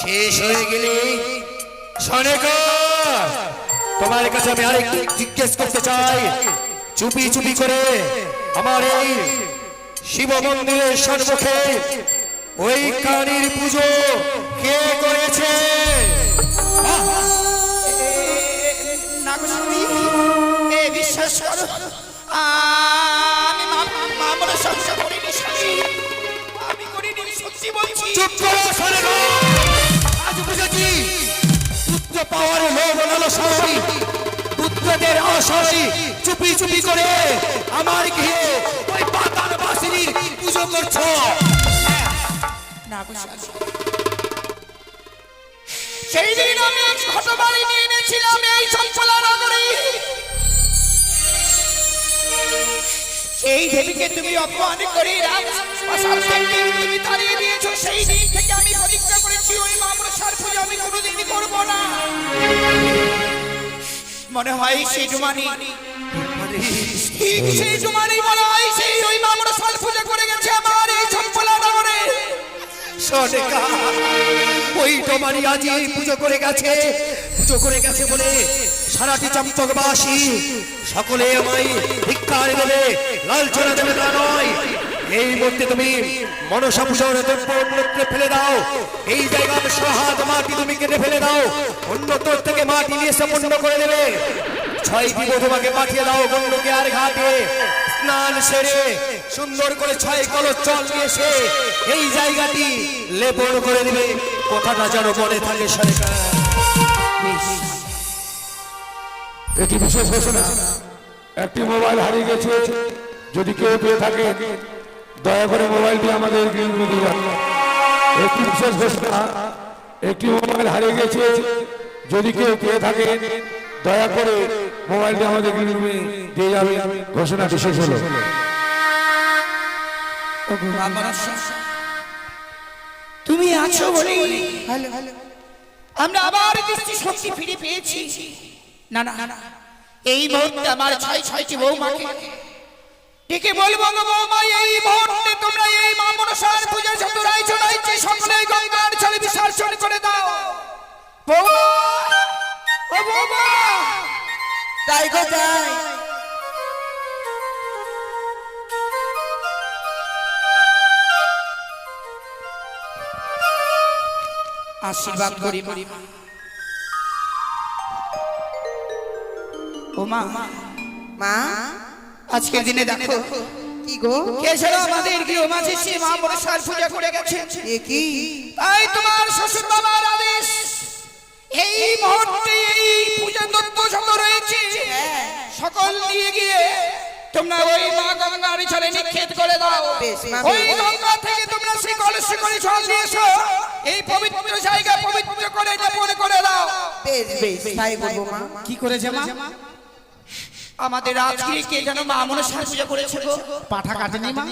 শেষ হয়ে গেলে শালেকা, তোমার কাছে আমি আরেকটু জিজ্ঞেস করতে চাই। চুপি চুপি করে আমার এই শিব মন্দিরের সম্মুখে ওই কানির পুজো কে করেছে? না গো স্বামী, বিশ্বাস করো, আমি মা মনসার জ্বর করিনি স্বামী, আমি করিনি, সত্যি বলছি। চুপ করো শালেকা, আজ বুঝেছি পুত্র পাওয়ার লোভ লালসায়, পুত্রদের আশায় চুপি চুপি করে আমার গৃহে ওই পাতার বাসিনীর পুজো করছো। না বসে আছো। সেই দিন আমি ঘটবাড়ি নিয়ে এনেছিলাম এই চঞ্চলা নগরী। সেই দেবীকে তুমি অপমান করে রাজপ্রাসাদ থেকে তুমি তাড়িয়ে দিয়েছো। সেই দিন থেকে আমি প্রতিজ্ঞা করেছি ওই মা মনসার পুজো আমি কোনোদিন করবো না। মনে হয় সেই জুমানি ঠিক সেই জুমানি মনে হয় সেই ওই মা মনসার পুজো করে গেছে আমার এই চঞ্চলা নগরে। সোনেকা ওই তোমারই আজ এই পুজো করে গেছে বলে সারাটি চম্পকবাসী সকলে আমায় ধিক্কার দেবে, লাঞ্ছনা দেবে তা নয়। এই মুহূর্তে তুমি মনসা পূজার দ্রব্যে ফেলে দাও। এই জায়গার সহাগ মাটি তুমি কেটে ফেলে দাও। অন্যতর থেকে মাটি নিয়ে সম্পন্ন করে দেবে। 6টি বধূকে পাঠিয়ে দাও গন্ডকে আর ঘাটে স্নান সেরে সুন্দর করে 6 কলস জল নিয়ে এসে এই জায়গাটি লেপন করে দেবে। কথাটা যেন মনে থাকে সরকার। এটি বিশেষ ঘোষণা, একটি মোবাইল হারিয়ে গেছে, যদি কেউ পেয়ে থাকে দয়া করে মোবাইলটি আমাদের গ্রিলরুমে দিয়ে যান। একটি বিশেষ ঘোষণা, একটি মোবাইল হারিয়ে গেছে, যদি কেউ পেয়ে থাকে দয়া করে মোবাইলটি আমাদের গ্রিলরুমে দিয়ে যাবে। ঘোষণাটি শেষ হলো। তুমি আছো বলে আমরা আবার দৃষ্টি শক্তি ফিরে পেয়েছি। না না না, এই মুহূর্তে আমার 6টি বৌমাকে ডেকে বলবো গো বৌমা, এই মুহূর্তে তোমরা এই মা মনসার পূজা যত রাইছো সকলে গঙ্গার জলে বিসর্জন করে দাও। বৌমা, ও বৌমা, তাই গো তাই। আশীর্বাদ করি ও মা। মা আজকের দিনে দেখো কি গো? কেশরা আমাদের গৃহমাঝে সে মা মনসার পূজা করে গেছে। এ কি? তাই তোমার শ্বশুর বাবার আদেশ এই মুহূর্তে এই পূজা তত্ত্ব যত রয়েছে সকল নিয়ে গিয়ে তোমরা ওই মা গঙ্গার জলে নিক্ষেপ করে দাও। বেশ, মা, ওই গঙ্গা থেকে তোমরা সেই কলসে করে জল নিয়ে এসো। এই পবিত্র জায়গা পবিত্র করে যাপন করে দাও। বেশ বেশ তাই করবো মা। কি করেছে মা? আমাদের আজকে কে যেন মা মনসার পূজা করেছে গো। পাঠা কাটেনি মা?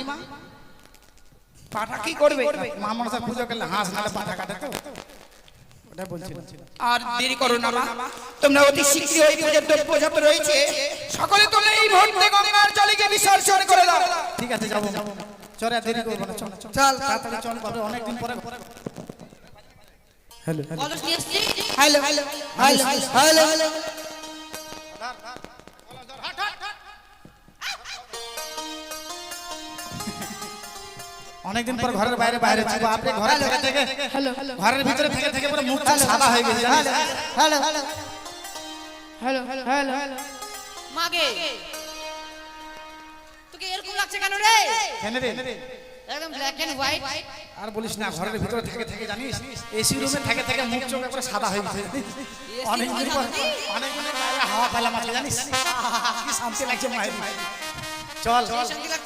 পাঠা কি করবে? মা মনসার পুজো করলে হাঁস নালে পাঠা কাটে তো, ওটা বলছিলাম। আর দেরি করো না মা, তোমরা অতি শীঘ্রই ওই পূজার দ্রব্য যত রয়েছে সকলে তোমরা এই মুহূর্তে গঙ্গার জলে গিয়ে বিসর্জন করে দাও। ঠিক আছে, যাবো। চল, আর দেরি করবো না, চল চল তাড়াতাড়ি চল, বাবা অনেকদিন পরে। Hello hello hello hello hello. অনেকদিন পর ঘরের বাইরে বাইরে ছিল আপনি ঘরে থেকে ঘরের ভিতরে থেকে পুরো মুখ সাদা হয়ে গেছে জানিস? হ্যালো হ্যালো মাগে তোকে এরকম লাগছে কেন রে? কেন রে? একদম ব্ল্যাক এন্ড হোয়াইট। আর বলিস না, ঘরের ভিতরে থেকে জানিস এসি রুমে থেকে মুখ চোখ পুরো সাদা হয়ে গেছে। অনেকদিন পর অনেকদিনের বাইরে হাওয়া পেলাম আজকে জানিস? কি শান্তি লাগছে মায়ের। চল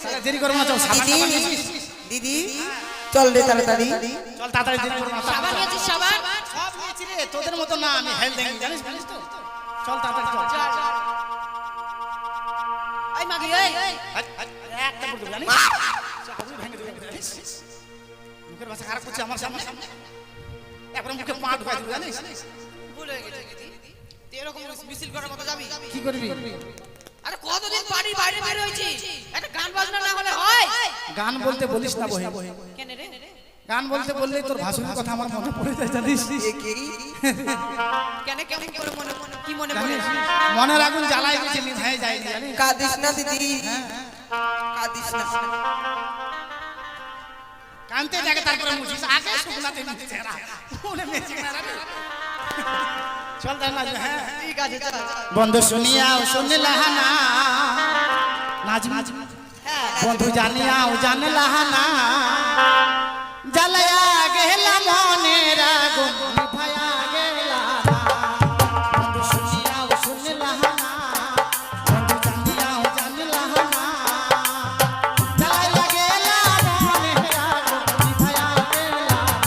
তাহলে দেরি করবো না, চল সাবান দিদি চল রে তাড়াতাড়ি। চল তাড়াতাড়ি, দেরি করবো না। সাবান নিয়েছিস সাবান? সব নিয়েছি রে, তোদের মতো না, আমি হেলথ দেখি জানিস তো। চল তাড়াতাড়ি চল। ওই মাগে ওই একটা বলতে জানিস? চাবুক ভেঙে দেবে জানিস? মুখের ভাষা খারাপ করছে আমার সামনে, এখন মুখে পা ঢুকাই দেবে জানিস? ভুল হয়ে গেছে দিদি। তুই এরকম মিছিল করার মতো যাবি? কি করবি? আরে কতদিন বাড়ির বাইরে বের হয়েছিস, একটা গান বাজনা না হলে হয়? গান বলতে বলিস না বহি, কেন রে? গান বলতে বললেই তোর ভাসুরের কথা আমার মনে পড়ে যায় জানিস? এ কি? কেন কেমন করে কি মনে পড়ে? জানিস মনের আগুন জ্বালায় গেছে, নিভায় যায় জানিস? কাঁদিস না দিদি, কাঁদিস না। কানতে থাকে তারপরে মুছিস, আগে শুকনাতে মুছিস এরা ওরে মেছে না রে। চল তাহলে না, হ্যাঁ ঠিক আছে চল। বন্ধু শুনিয়াও শুনলাহানা নাজম, বন্ধু জানিয়াও জানলাহানা, জ্বালায়া গেলা মনের আগুন নিভায়া গেলা না। বন্ধু শুনিয়াও শুনলাহানা, বন্ধু জানিয়াও জানলাহানা, জ্বালায়া গেলা মনের আগুন নিভায়া গেলা না।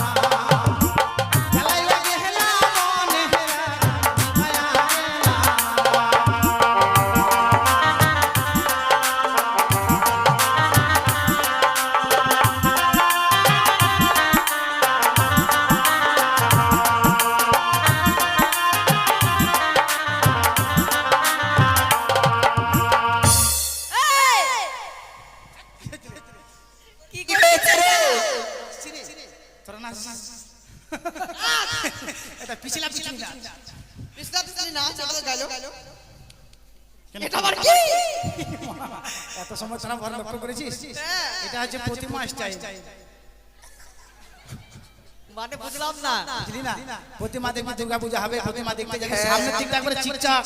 নাচ এটা পিছলা পিছলি না পিছলা পিছলি না চলো গেল এটা আবার কি এত সময় তোরা ভালো লক্ষ্য করেছিস এটা হচ্ছে প্রতিমা স্টাইল মানে বুঝলাম না বুঝলি না প্রতিমা দেখবি দুর্গা পূজা হবে প্রতিমা দেখতে যাবি সামনের দিকটা করে চিকচাক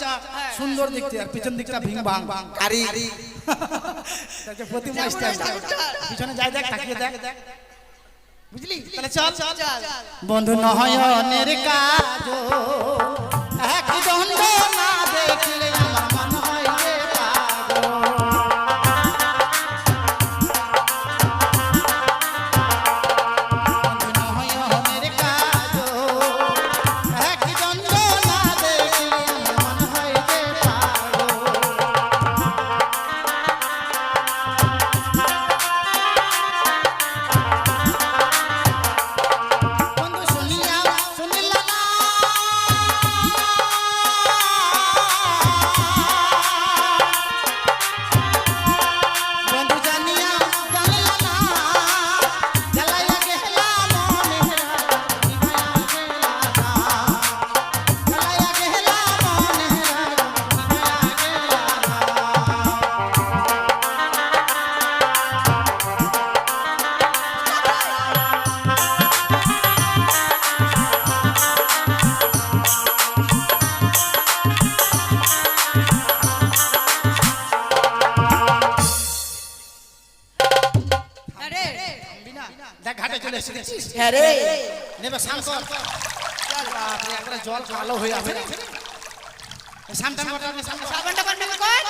সুন্দর দেখতে আর পিছন দিকটা ভিং ভাং আরে এটা হচ্ছে প্রতিমা স্টাইল পিছনে যাই দেখ তাকিয়ে দেখ বুঝলি তাহলে চল বন্ধু নয়নের কাজ এক দণ্ড না দেখলে আমার মন হয় যে পাগল বন্ধু নয়নের কাজ এক দণ্ড না দেখলে আমার মন হয় যে পাগল বন্ধু শুনিয়া শুনিলা না বন্ধু জানিয়া জানিলা না জ্বালাইয়া গেলা মনের জ্বালাইয়া গেলা মনের আরে দেখ ঘাটে চলে এসেছিস হ্যাঁ রে নেবে স্নান কর বাপরে, একবারে জল কালো হয়ে আছে স্নান টান করতে হবে, স্নান কর। সাবানটা বান্না কর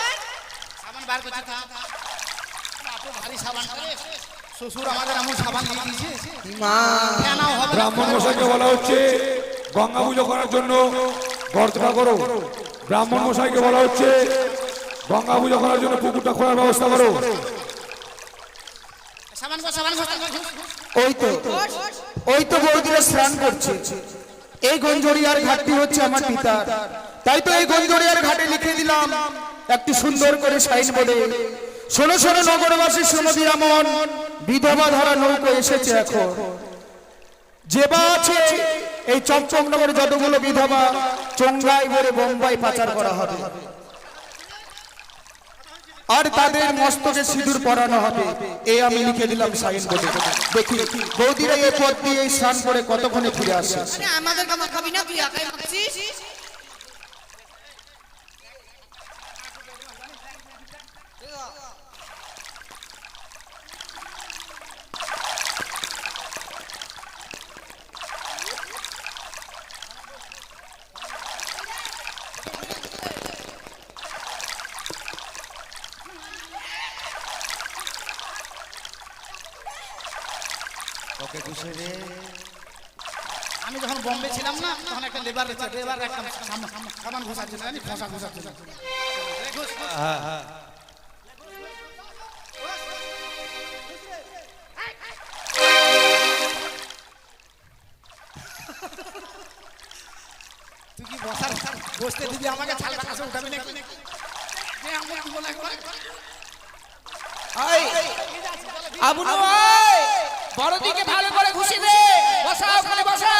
সাবান বার করছে তা বাপু ভারী সাবান রে। শ্বশুর আমাদের এমন সাবান দিয়ে দিয়েছে মা কেনাও হবে না। ব্রাহ্মণ মশাইকে বলা হচ্ছে গঙ্গা পুজো করার জন্য গর্তটা করো। ব্রাহ্মণ মশাইকে বলা হচ্ছে গঙ্গা পুজো করার জন্য পুকুরটা খোলার ব্যবস্থা করো। সাবান কর, সাবান কর। ওই তো বৌদিরা স্নান করছে। এই গঞ্জরিয়ার ঘাটটি হচ্ছে আমার পিতা, তাই তো এই গঞ্জরিয়ার ঘাটে লিখে দিলাম একটি সুন্দর করে সাইনবোর্ডে, শোনো শোনো নগরবাসী শ্রীমতী রামন, বিধবা ধরা নৌকো এসেছে এখন। যে বা আছে এই চম্পকনগরে যতগুলো বিধবা চঙ্গাই ভরে বোম্বাই পাচার করা হবে, আর তাদের মস্তকে সিঁদুর পরানো হবে। এই আমি লিখে দিলাম সাইনবোর্ডে। দেখি বৌদিরা এই পথ দিয়ে এই স্নান করে কতক্ষণে ফিরে আসে। আরে আমাদের কামা খাবি না তুই একাই মাখছিস আমি যখন বোম্বে ছিলাম না তখন একটা লেবার একটা সাবান ঘোষাচ্ছিল জানি ঘষা ঘোষাচ্ছিল তুই কি বসতে দিবি আমাকে ছালটা কাছে উঠাবি নাকি আমাকে বলে একবার আবুনু বড়দিকে ভালো করে ঘুষে দে, বসা ওখানে বসা,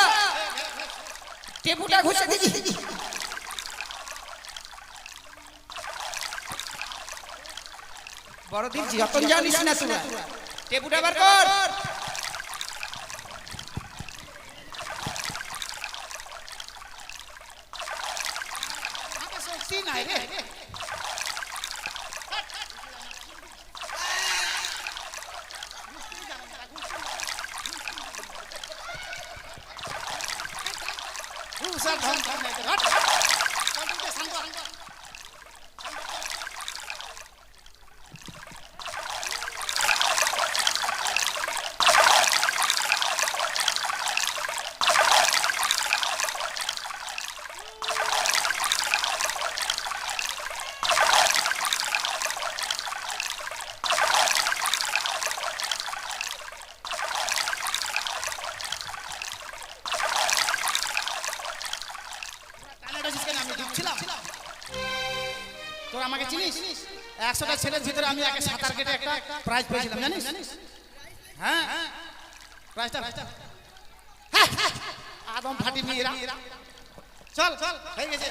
টেপুটা ঘুষে দিবি। বড়দিন যখন জানিস না তোরা, টেপুটা বার কর। শক্তি নাই রে স্যার ধন ধন আমি ডুবছিলাম তোর আমাকে চিনিস 100টা ছেলের ভিতরে আমি আগে সাঁতার কেটে একটা প্রাইজ পেয়েছিলাম জানিস হ্যাঁ প্রাইজটা আদম ফাটি মেয়েরা চল চল হয়ে গেছে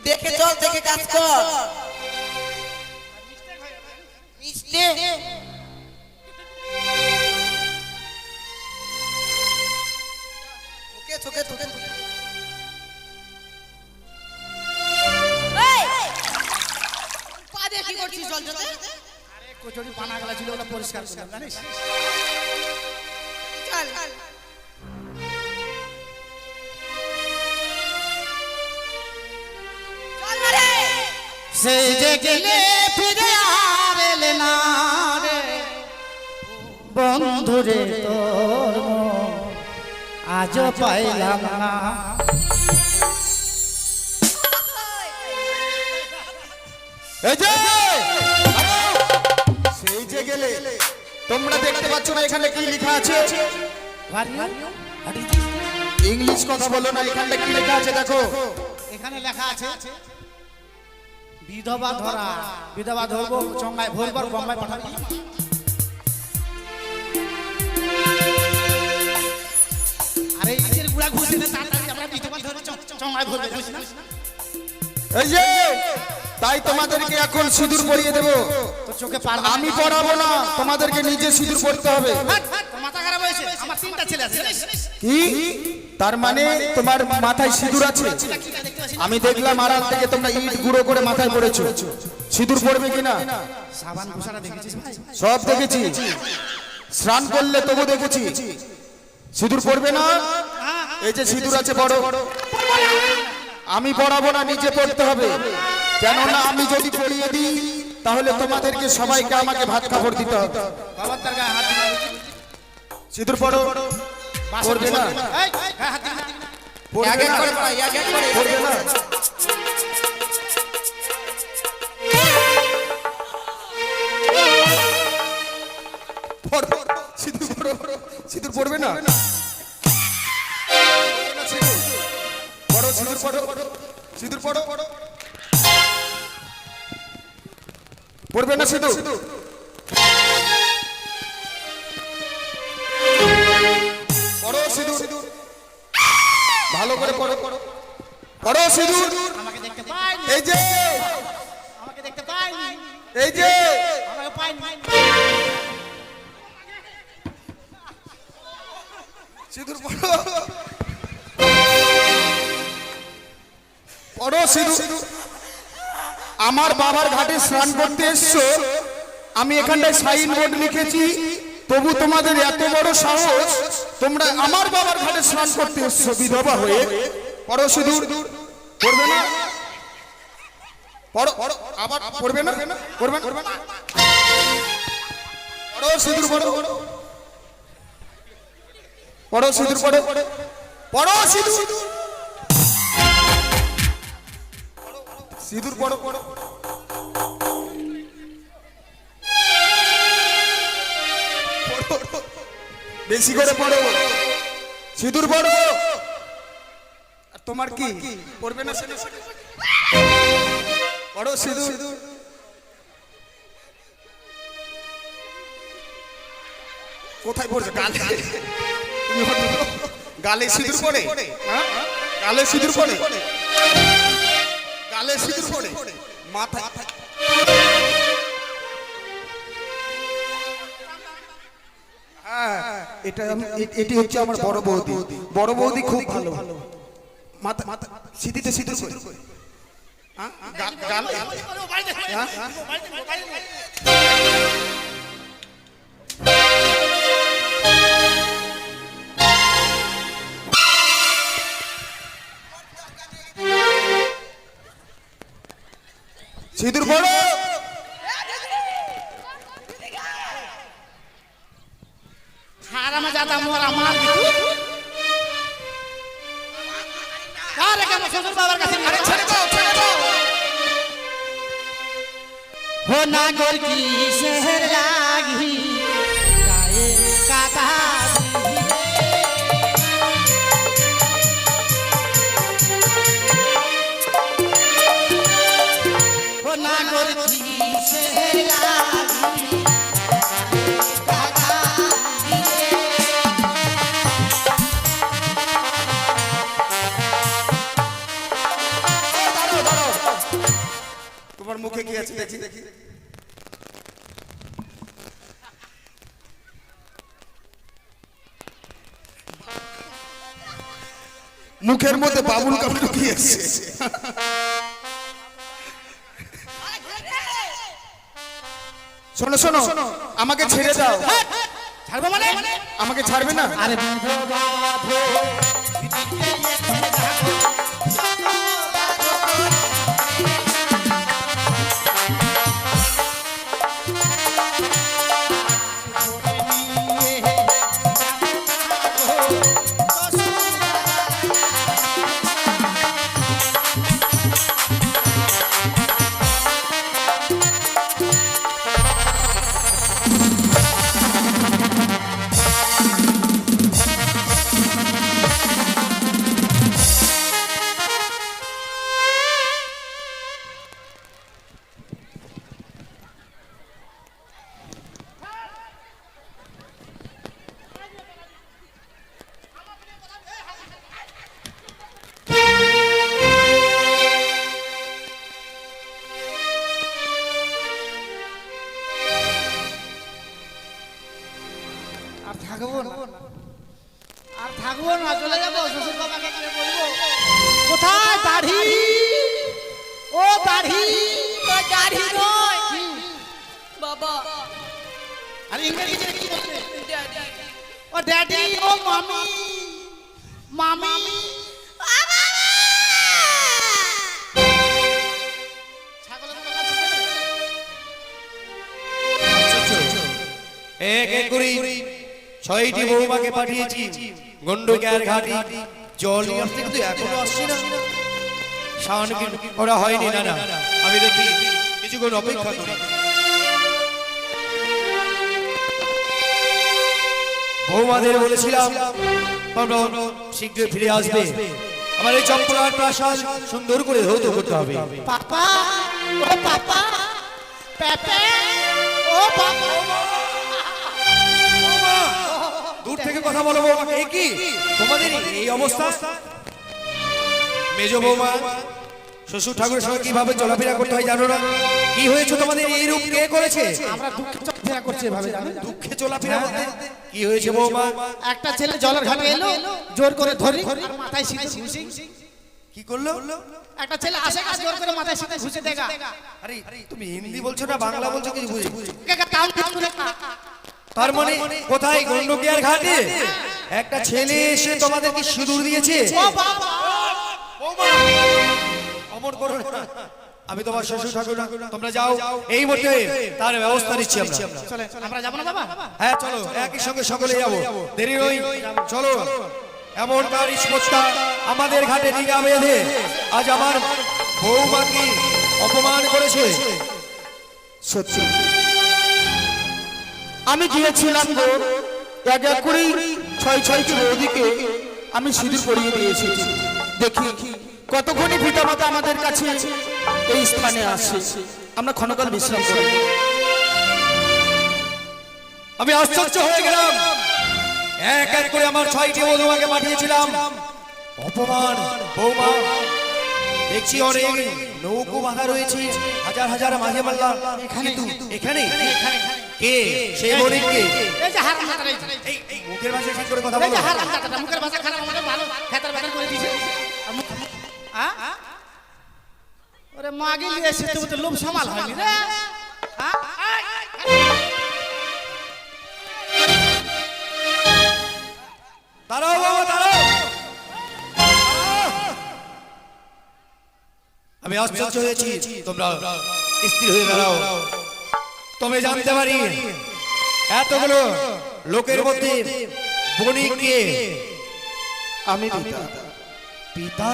দেখে চল, দেখে কাজ কর। মিস্টে তোকে তোকে তোকে পা দিয়ে কি করছিস জল জলে? আরে কচুরি পানা গলা ছিল ওটা পরিষ্কার করলাম জানিস চল চল না রে। সে যে গেলে ফিরে আর এলে না রে বন্ধু রে তোর মন আজও পাইলাম না এই যে সেই যে গেলে তোমরা দেখতে পাচ্ছ না এখানে কি লেখা আছে? ইংলিশ কথা বলো না, এখানে কি লেখা আছে দেখো। এখানে লেখা আছে বিধবা ধরা বিধবা ধরবো চঙ্গায় ভরবার গঙ্গায় পাঠাবি আরে ইটের গুড়া ঘুষে না তাড়াতাড়ি আমরা বিধবা ধরে চঙ্গায় ভরবে বুঝিস না এই যে তাই তোমাদেরকে এখন সিঁদুর পরিয়ে দেবো। তোর চোখে পার আমি পড়াবো না, তোমাদেরকে নিজে সিঁদুর পড়তে হবে। তোর মাথা খারাপ হয়েছে আমার তিনটা ছেলে আছে জানিস? কি তার মানে তোমার মাথায় সিঁদুর আছে? আমি দেখলাম আড়াল থেকে তোমরা ইট গুঁড়ো করে মাথায় পড়েছো, সিঁদুর পড়বে কিনা? সাবান ঘোষাটা দেখেছিস ভাই? সব দেখেছি, স্নান করলে তবু দেখেছি। সিঁদুর পড়বে না? এই যে সিঁদুর আছে বড়, আমি পড়াবো না, নিজে পড়তে হবে। কেননা আমি যদি পড়িয়ে দিই তাহলে তোমাদেরকে সবাইকে আমাকে ভাত কাপড় দিতে হবে। বাবার তার গায়ে হাত দিবি না। সিঁদুর পড়ো। পড়বে না? এই গায়ে হাত দিবি না। পড়বে না? পড়বে না? পড়ো, সিঁদুর পড়ো। সিঁদুর পড়বে না? পড়ো, সিঁদুর পড়ো। সিঁদুর পড়ো। পড়বে না সিঁদুর? পড়ো সিঁদুর, ভালো করে পড়ো। পড়ো সিঁদুর। আমাকে দেখতে পাইনি এই যে আমাকে দেখতে পাইনি এই যে আমাকে পাইনি সিঁদুর পড়ো। পড়ো সিঁদুর। আমার বাবার ঘাটে স্নান করতে এসছো, আমি এখানটায় সাইন বোর্ড লিখেছি, তবু তোমাদের এত বড় সাহস, তোমরা আমার বাবার ঘাটে স্নান করতে এসছো বিধবা হয়ে। পড়ো সিঁদুর। পড়বে না? পড়ো। আবার পড়বে না? পড়বে না? পড়ো সিঁদুর পড়ো। পড়ো সিঁদুর পড়ো। পড়ো সিঁদুর। সিঁদুর পড়ো। বেশি করে পড়ো, সিঁদুর পড়ো। আর তোমার কি পড়বে না? পড়ো সিঁদুর। কোথায় পড়ছে? গালে। তুমি গালে সিঁদুর পড়ে? গালে সিঁদুর পড়ে? গালে সিঁদুর পড়ে? মাথায়? এটি হচ্ছে আমার বড় বৌদি। বড় বৌদি খুব ভালো, মাথা সিঁথিতে সিঁদুর করে। সিঁদুর পড়ো। হারামা জাদা মোরা মার দিতু আরে কেন শ্বশুর বাবার কাছে আরে ছেড়ে দাও, ছেড়ে দাও। নাগর কিসের লাগি গায়ে কাটা ও নাগর কিসের লাগি তোমার মুখে কি আছে দেখি দেখি। মুখের মধ্যে বাবুল কাপ ঢুকিয়েছে। শোনো শোনো, আমাকে ছেড়ে দাও। ছাড়বো মানে আমাকে ছাড়বে না? আরে বন্ধু বাবু আর থাকবো না, আর থাকবো না, চলে যাবো। শ্বশুর বাবাকে গিয়ে বলবো কোথায় দাড়ি, ও দাড়ি, তো দাড়ি নয় বাবা, আর ইংরেজি কি বলছে? ড্যাডি। ও ড্যাডি, ও মামি, মামি ছাগলের মতো কাজ করে। এক এক করে 6টি বৌমাকে পাঠিয়েছি গন্ডকের ঘাটি, জল নিয়ে আসতে কিন্তু এখনো আসছে না। শাওন কি ওরা হয়নি? না না, আমি দেখি কিছুক্ষণ অপেক্ষা করি। বৌমাদের বলেছিলাম তোমরা শীঘ্রই ফিরে আসবে, আমার এই চম্পলার প্রাসাদ সুন্দর করে ধৌত করতে হবে। পাপা, ও পাপা, পেপে, ও পাপা। দূর থেকে কথা বলো বৌমা, এ কি তোমাদের এই অবস্থা? মেজ বৌমা, শ্বশুর ঠাকুরের সঙ্গে কিভাবে চলাফেরা করতে হয় জানো না? কি হয়েছে তোমাদের? এই রূপ কে করেছে? আমরা দুঃখে চলাফেরা করছি এভাবে, জানেন? দুঃখে চলাফেরা বলতে কি হয়েছে বৌমা? একটা ছেলে জলের ঘাটে এলো, জোর করে ধরি আর মাথায় সিঁদুর ঘুষি। কি করলো? একটা ছেলে আসে কাজ জোর করে মাথায় সিঁদুর ঘুষে দেখা। আরে তুমি হিন্দি বলছো না বাংলা বলছো কিছু বুঝি? তার তার মানে কোথায়? গন্ডকিয়ার ঘাটে একটা ছেলে এসে তোমাদেরকে সিঁদুর দিয়েছে? অমর করো না, আমি তোমার শ্বশুর ঠাকুর, তোমরা যাও, এই মুহূর্তে তার ব্যবস্থা নিচ্ছি আমরা। চলে আমরা যাবো না বাবা? হ্যাঁ চলো, একই সঙ্গে সকলে যাবো, দেরি নই, চলো। এমন কারিশমতা আমাদের ঘাটে ডিঙা বেঁধে আজ আমার বৌমাকে অপমান করেছে। সত্যি আমি গিয়েছিলাম গো, এক এক করে 6টি বৌদিকে আমি সিঁদুর পরিয়ে দিয়েছি। দেখি কতক্ষণই পিতামাতা আমাদের কাছে এই স্থানে আসে, আমরা ক্ষণকাল বিশ্রাম করি। আমি আশ্চর্য হয়ে গেলাম, এক এক করে আমার 6টি বৌমাকে পাঠিয়েছিলাম, অপমান। বৌমা দেখছি অনেক নৌকো বাঁধা রয়েছে, হাজার হাজার মাঝে মাল্লা এখানে কে? সেই বণিক কে? এই যে হারাম দাদা, এই মুখের ভাষা ঠিক করে কথা এই বলো। যে হারাম দাদা, মুখের ভাষা খারাপ, আমাদের ভালো খেতার বেতার করে দিয়েছে। ওরে মাগি নিয়ে এসে তুমি তো লোভ সামাল হয়নি রে। দাঁড়াও বাবা, দাঁড়াও। আমি আশ্চর্য হয়েছি, তোমরা স্থির হয়ে দাঁড়াও। তুমি জানতে পারি এতগুলো লোকের মধ্যে বণিক কে? আমি পিতা। পিতা?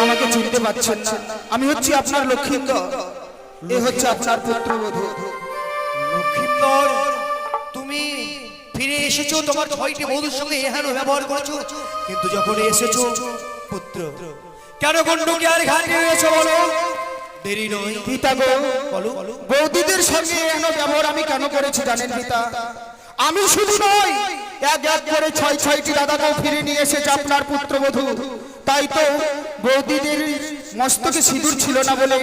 আমাকে চিনতে পারছেন না? আমি হচ্ছি আপনার লক্ষিন্দর। এ হচ্ছে আপনার পুত্রবধূ। লক্ষিন্দর, তুমি ফিরে এসেছো, তোমার 6টি বধূর সঙ্গে এহেন ব্যবহার করেছো, কিন্তু যখন এসেছো পুত্র, কেন গন্ডকে আর ঘাটে এসেছো বলো? দেরি নয় পিতা গো, বলো। বৌদিদের সঙ্গে এমন ব্যবহার আমি কেন করেছি জানেন পিতা? আমি শুধু নয়, এক এক করে 6টি দাদাকেও ফিরে নিয়ে এসেছে আপনার পুত্রবধূ। তাই তো বৌদিদের মস্তকে সিঁদুর ছিল না বলে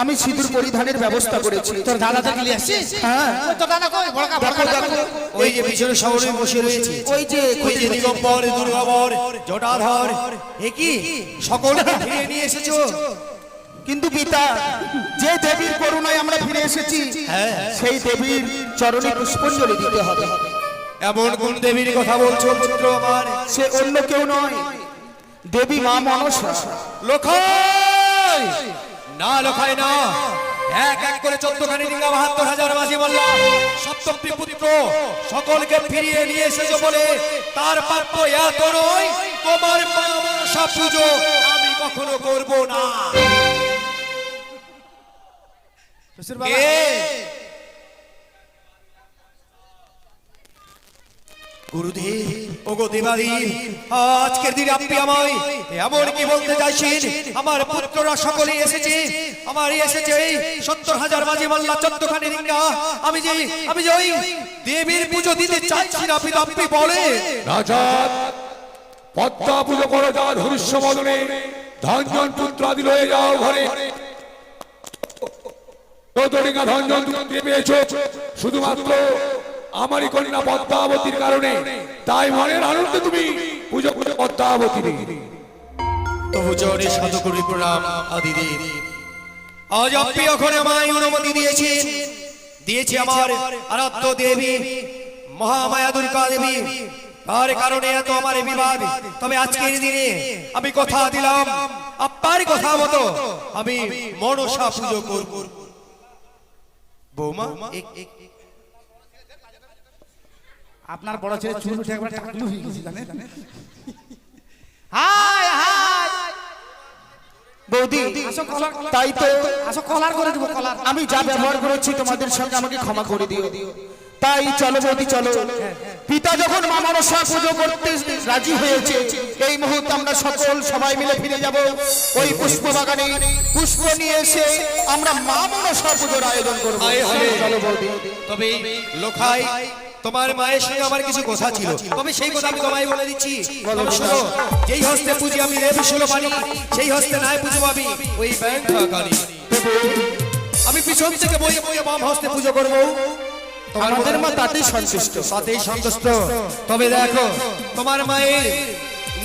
আমি সিঁদুর পরিধানের ব্যবস্থা করেছি। তোর দাদাদের গিয়ে আসছিস? হ্যাঁ, ওই তোর দাদা কই? বড়কা দেখো দেখো, ওই যে পিছনে শহরে বসে রয়েছে, ওই যে ওই যে দিগম্বর, দুর্গাবর, জটাধর, এ কি সকলকে ফিরে নিয়ে এসেছো? কিন্তু পিতা, যে দেবীর করুণায় আমরা ফিরে এসেছি, সেই দেবীর চরণে পুষ্পাঞ্জলি দিতে হবে। এমন কোন দেবীর কথা বলছো পুত্র আমার? সে অন্য কেউ নয়, দেবী মা মনসা। লোখাই না, লোখাই না, এক এক করে 14খানি ডিঙ্গা 72,000 মাঝি মোল্লা সপ্তমটি পুত্র সকলকে ফিরিয়ে নিয়ে এসেছো বলে তার প্রাপ্য এত নয়। তোমার মা মনসা পুজো আমি কখনো করব না। কে? গুরুদেব, ওগো দেবাদেব, আজকের দিনে আপনি আমায় এমন কি বলতে চাইছেন? আমার পুত্ররা সকলে এসেছে, আমার এসেছে 70,000 মাঝি মাল্লা 14খানি ডিঙ্গা। আমি যে ওই দেবীর পুজো দিতে চাইছি না পিতা, আপনি বলে। রাজা পদ্মা পুজো করো, যা ধনুষ্য বদনে ধনজন পুত্র আদি লয়ে যাও ঘরে। চৌধুরীকা ধনজন তুমি পেয়েছো শুধুমাত্র আমারই কন্যা পদ্মাবতীর কারণে, তাই মনের আনন্দে তুমি পুজো পদ্মাবতী। তবু চরণে শতকোটি প্রণাম আদিদেব। আজ আপনি ওখানে আমায় অনুমতি দিয়েছি আমার আরাধ্য দেবী মহামায়া দুর্গা দেবী, তার কারণে এত আমার এই বিবাদ। তবে আজকের দিনে আমি কথা দিলাম, আপনার কথা মতো আমি মনসা পুজো করব। বৌমা, আপনার বড় ছেলে চুল উঠে একবার টাকলু হয়ে গেছে জানেন? হাই হাই বৌদি, আসো কলার, তাই তো আসো কলার করে দেবো, কলার। আমি যা ব্যবহার করেছি তোমাদের সঙ্গে আমাকে ক্ষমা করে দিও। তাই চলো বৌদি চলো, পিতা যখন মা মনসা পুজো করতে রাজি হয়েছে, এই মুহূর্তে আমরা সবাই মিলে ফিরে যাব ওই পুষ্প বাগানে। পুষ্প নিয়ে এসে আমরা মা মনসা পুজোর আয়োজন করবো। চলো বৌদি। তবে লোখাই, তোমার মায়ের সঙ্গে আমার কিছু কথা ছিল, তবে সেই কথা আমি তোমায় বলে দিচ্ছি। তবে শোনো, যেই হস্তে পুজি আমি দেবী সুলপানি, সেই হস্তে নাই পুজো আমি ওই ব্যাংকাকারী। আমি পিছন থেকে বইয়ে বইয়ে বাম হস্তে পুজো করবো। আমাদের মা তাতেই সন্তুষ্ট। তবে দেখো, তোমার মায়ের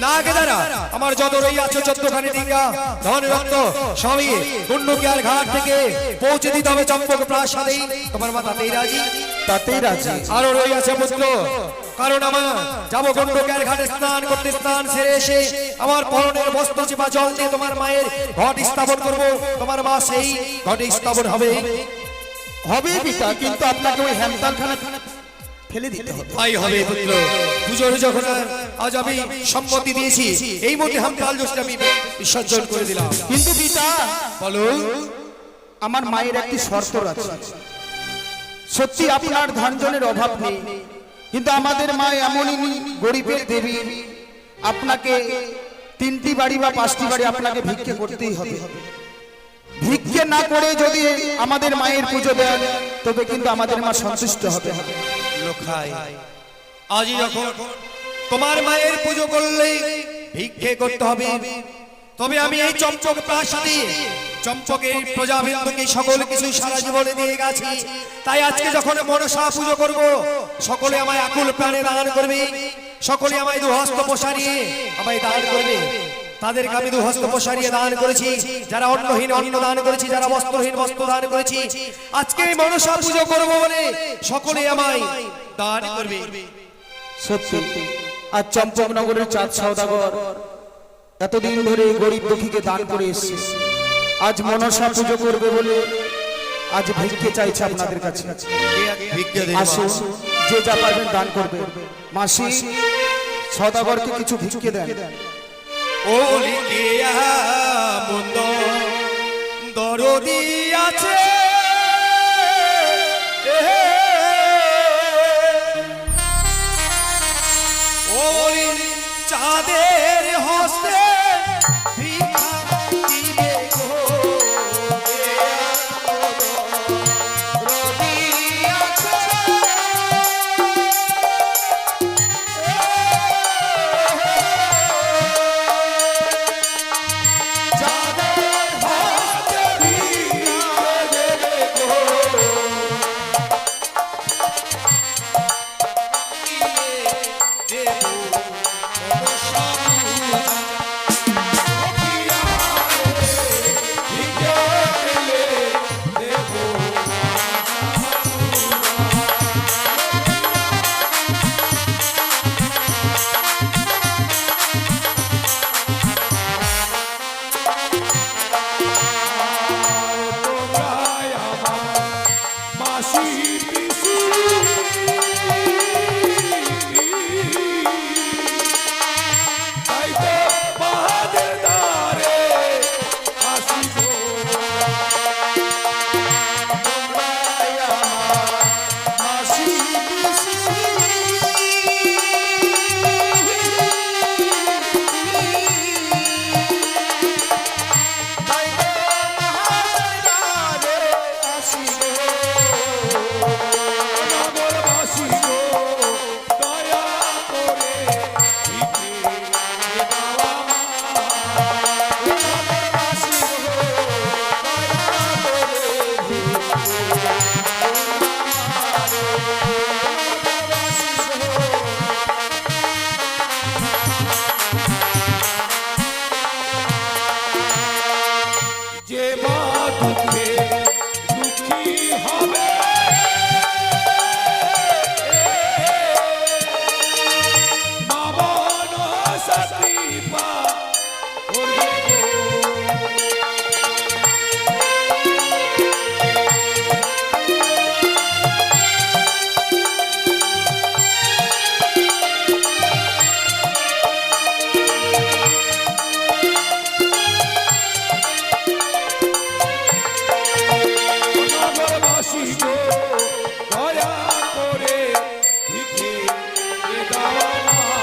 নাকে দ্বারা আমার যত রই আছে 14খানি ডিঙ্গা ধন রক্ত সবই গুন্ডুকিয়ার ঘাট থেকে পৌঁছে দিতে হবে চম্পক প্রাসাদে। তোমার মা তাতেই রাজি? তাতেই রাজি। আরো রই আছে পুত্র, কারণ আমার যাবো গুন্ডুকিয়ার ঘাটে স্নান করতে, স্নান সেরে এসে আমার পরনের বস্ত্র চেপা জল দিয়ে তোমার মায়ের ঘট স্থাপন করবো। তোমার মা সেই ঘটে স্থাপন হবে। হবে পিতা, কিন্তু আপনাকে ওই হেমতালখানা ফেলে দিতে হবে। তাই হবে পুত্র, পুজোর যখন আজ আমি সম্মতি দিয়েছি, এই মধ্যে হামতাল জোশটা আমি বিসর্জন করে দিলাম। কিন্তু পিতা, বলো। আমার মায়ের একটি শর্ত আছে। সত্যি আপনার ধনজনের অভাব নেই, কিন্তু আমাদের মা এমনই গরিবের দেবী, আপনাকে 3টি বাড়ি বা 5টি বাড়ি আপনাকে ভিক্ষে করতেই হবে। ভিক্ষে না করে যদি আমাদের মায়ের পুজো দেন, তবে কিন্তু আমাদের মা সন্তুষ্ট হবে। লোখাই, আজই যখন তোমার মায়ের পুজো করলে ভিক্ষে করতে হবে, তবে আমি এই চম্পক প্রাসাদে চম্পকের প্রজাবৃন্দকে সকল কিছু সারা জীবনে দিয়ে গেছি। তাই আজকে যখন মনসা পুজো করব, সকলে আমায় আকুল প্রাণে দান করবে, সকলে আমায় দুহস্ত প্রসারিয়ে আমায় দান করবে। তাদেরকে আমি দুহস্ত প্রসারিয়ে দান করেছি, যারা অন্নহীন অন্ন দান করেছি, যারা বস্ত্রহীন বস্ত্র দান করেছি। আজকে আমি মনসা পুজো করব বলে সকলে আমায় দান করবে। সত্যি আজ চম্পকনগরের চাঁদ সওদাগর এতদিন ধরে গরিব দুঃখীকে দান করে এসেছে, আজ মনসা পুজো করবে বলে আজ ভিক্ষে চাইছে আপনাদের কাছে। আসুন, যে যা পারবেন দান করবে। মাসি, সওদাগরকে কিছু ভিক্ষে দেন। ও লিখিয়া মন্দ দরদি আছে দুঃখে দুঃখী হবে মামন সতীপা করবে গো। নগরবাসী গো, দয়া করে ভিখে এ দাও আমার।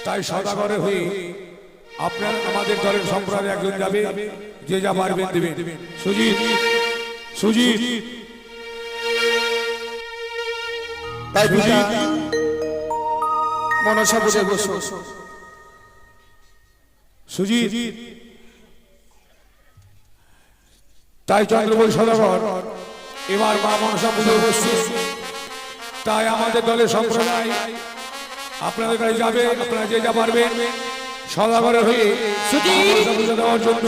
তাই সদাগরে হয়ে আপনার আমাদের দলের সম্প্রদায় একজন যাবে, যে যা পারবেন দেবেন। সুজিত সুজিত তাই পিতা মনসা বুঝে বসো। সুজিত তাই চন্দ্রবল সদাগর এবার মা মনসা পুজো বসছে। তাই আমাদের দলের সম্প্রদায় আপনাদের কাছে যাবে, আপনারা যে যা পারবেন সদাগরের হয়ে মা মনসা পুজো দেওয়ার জন্য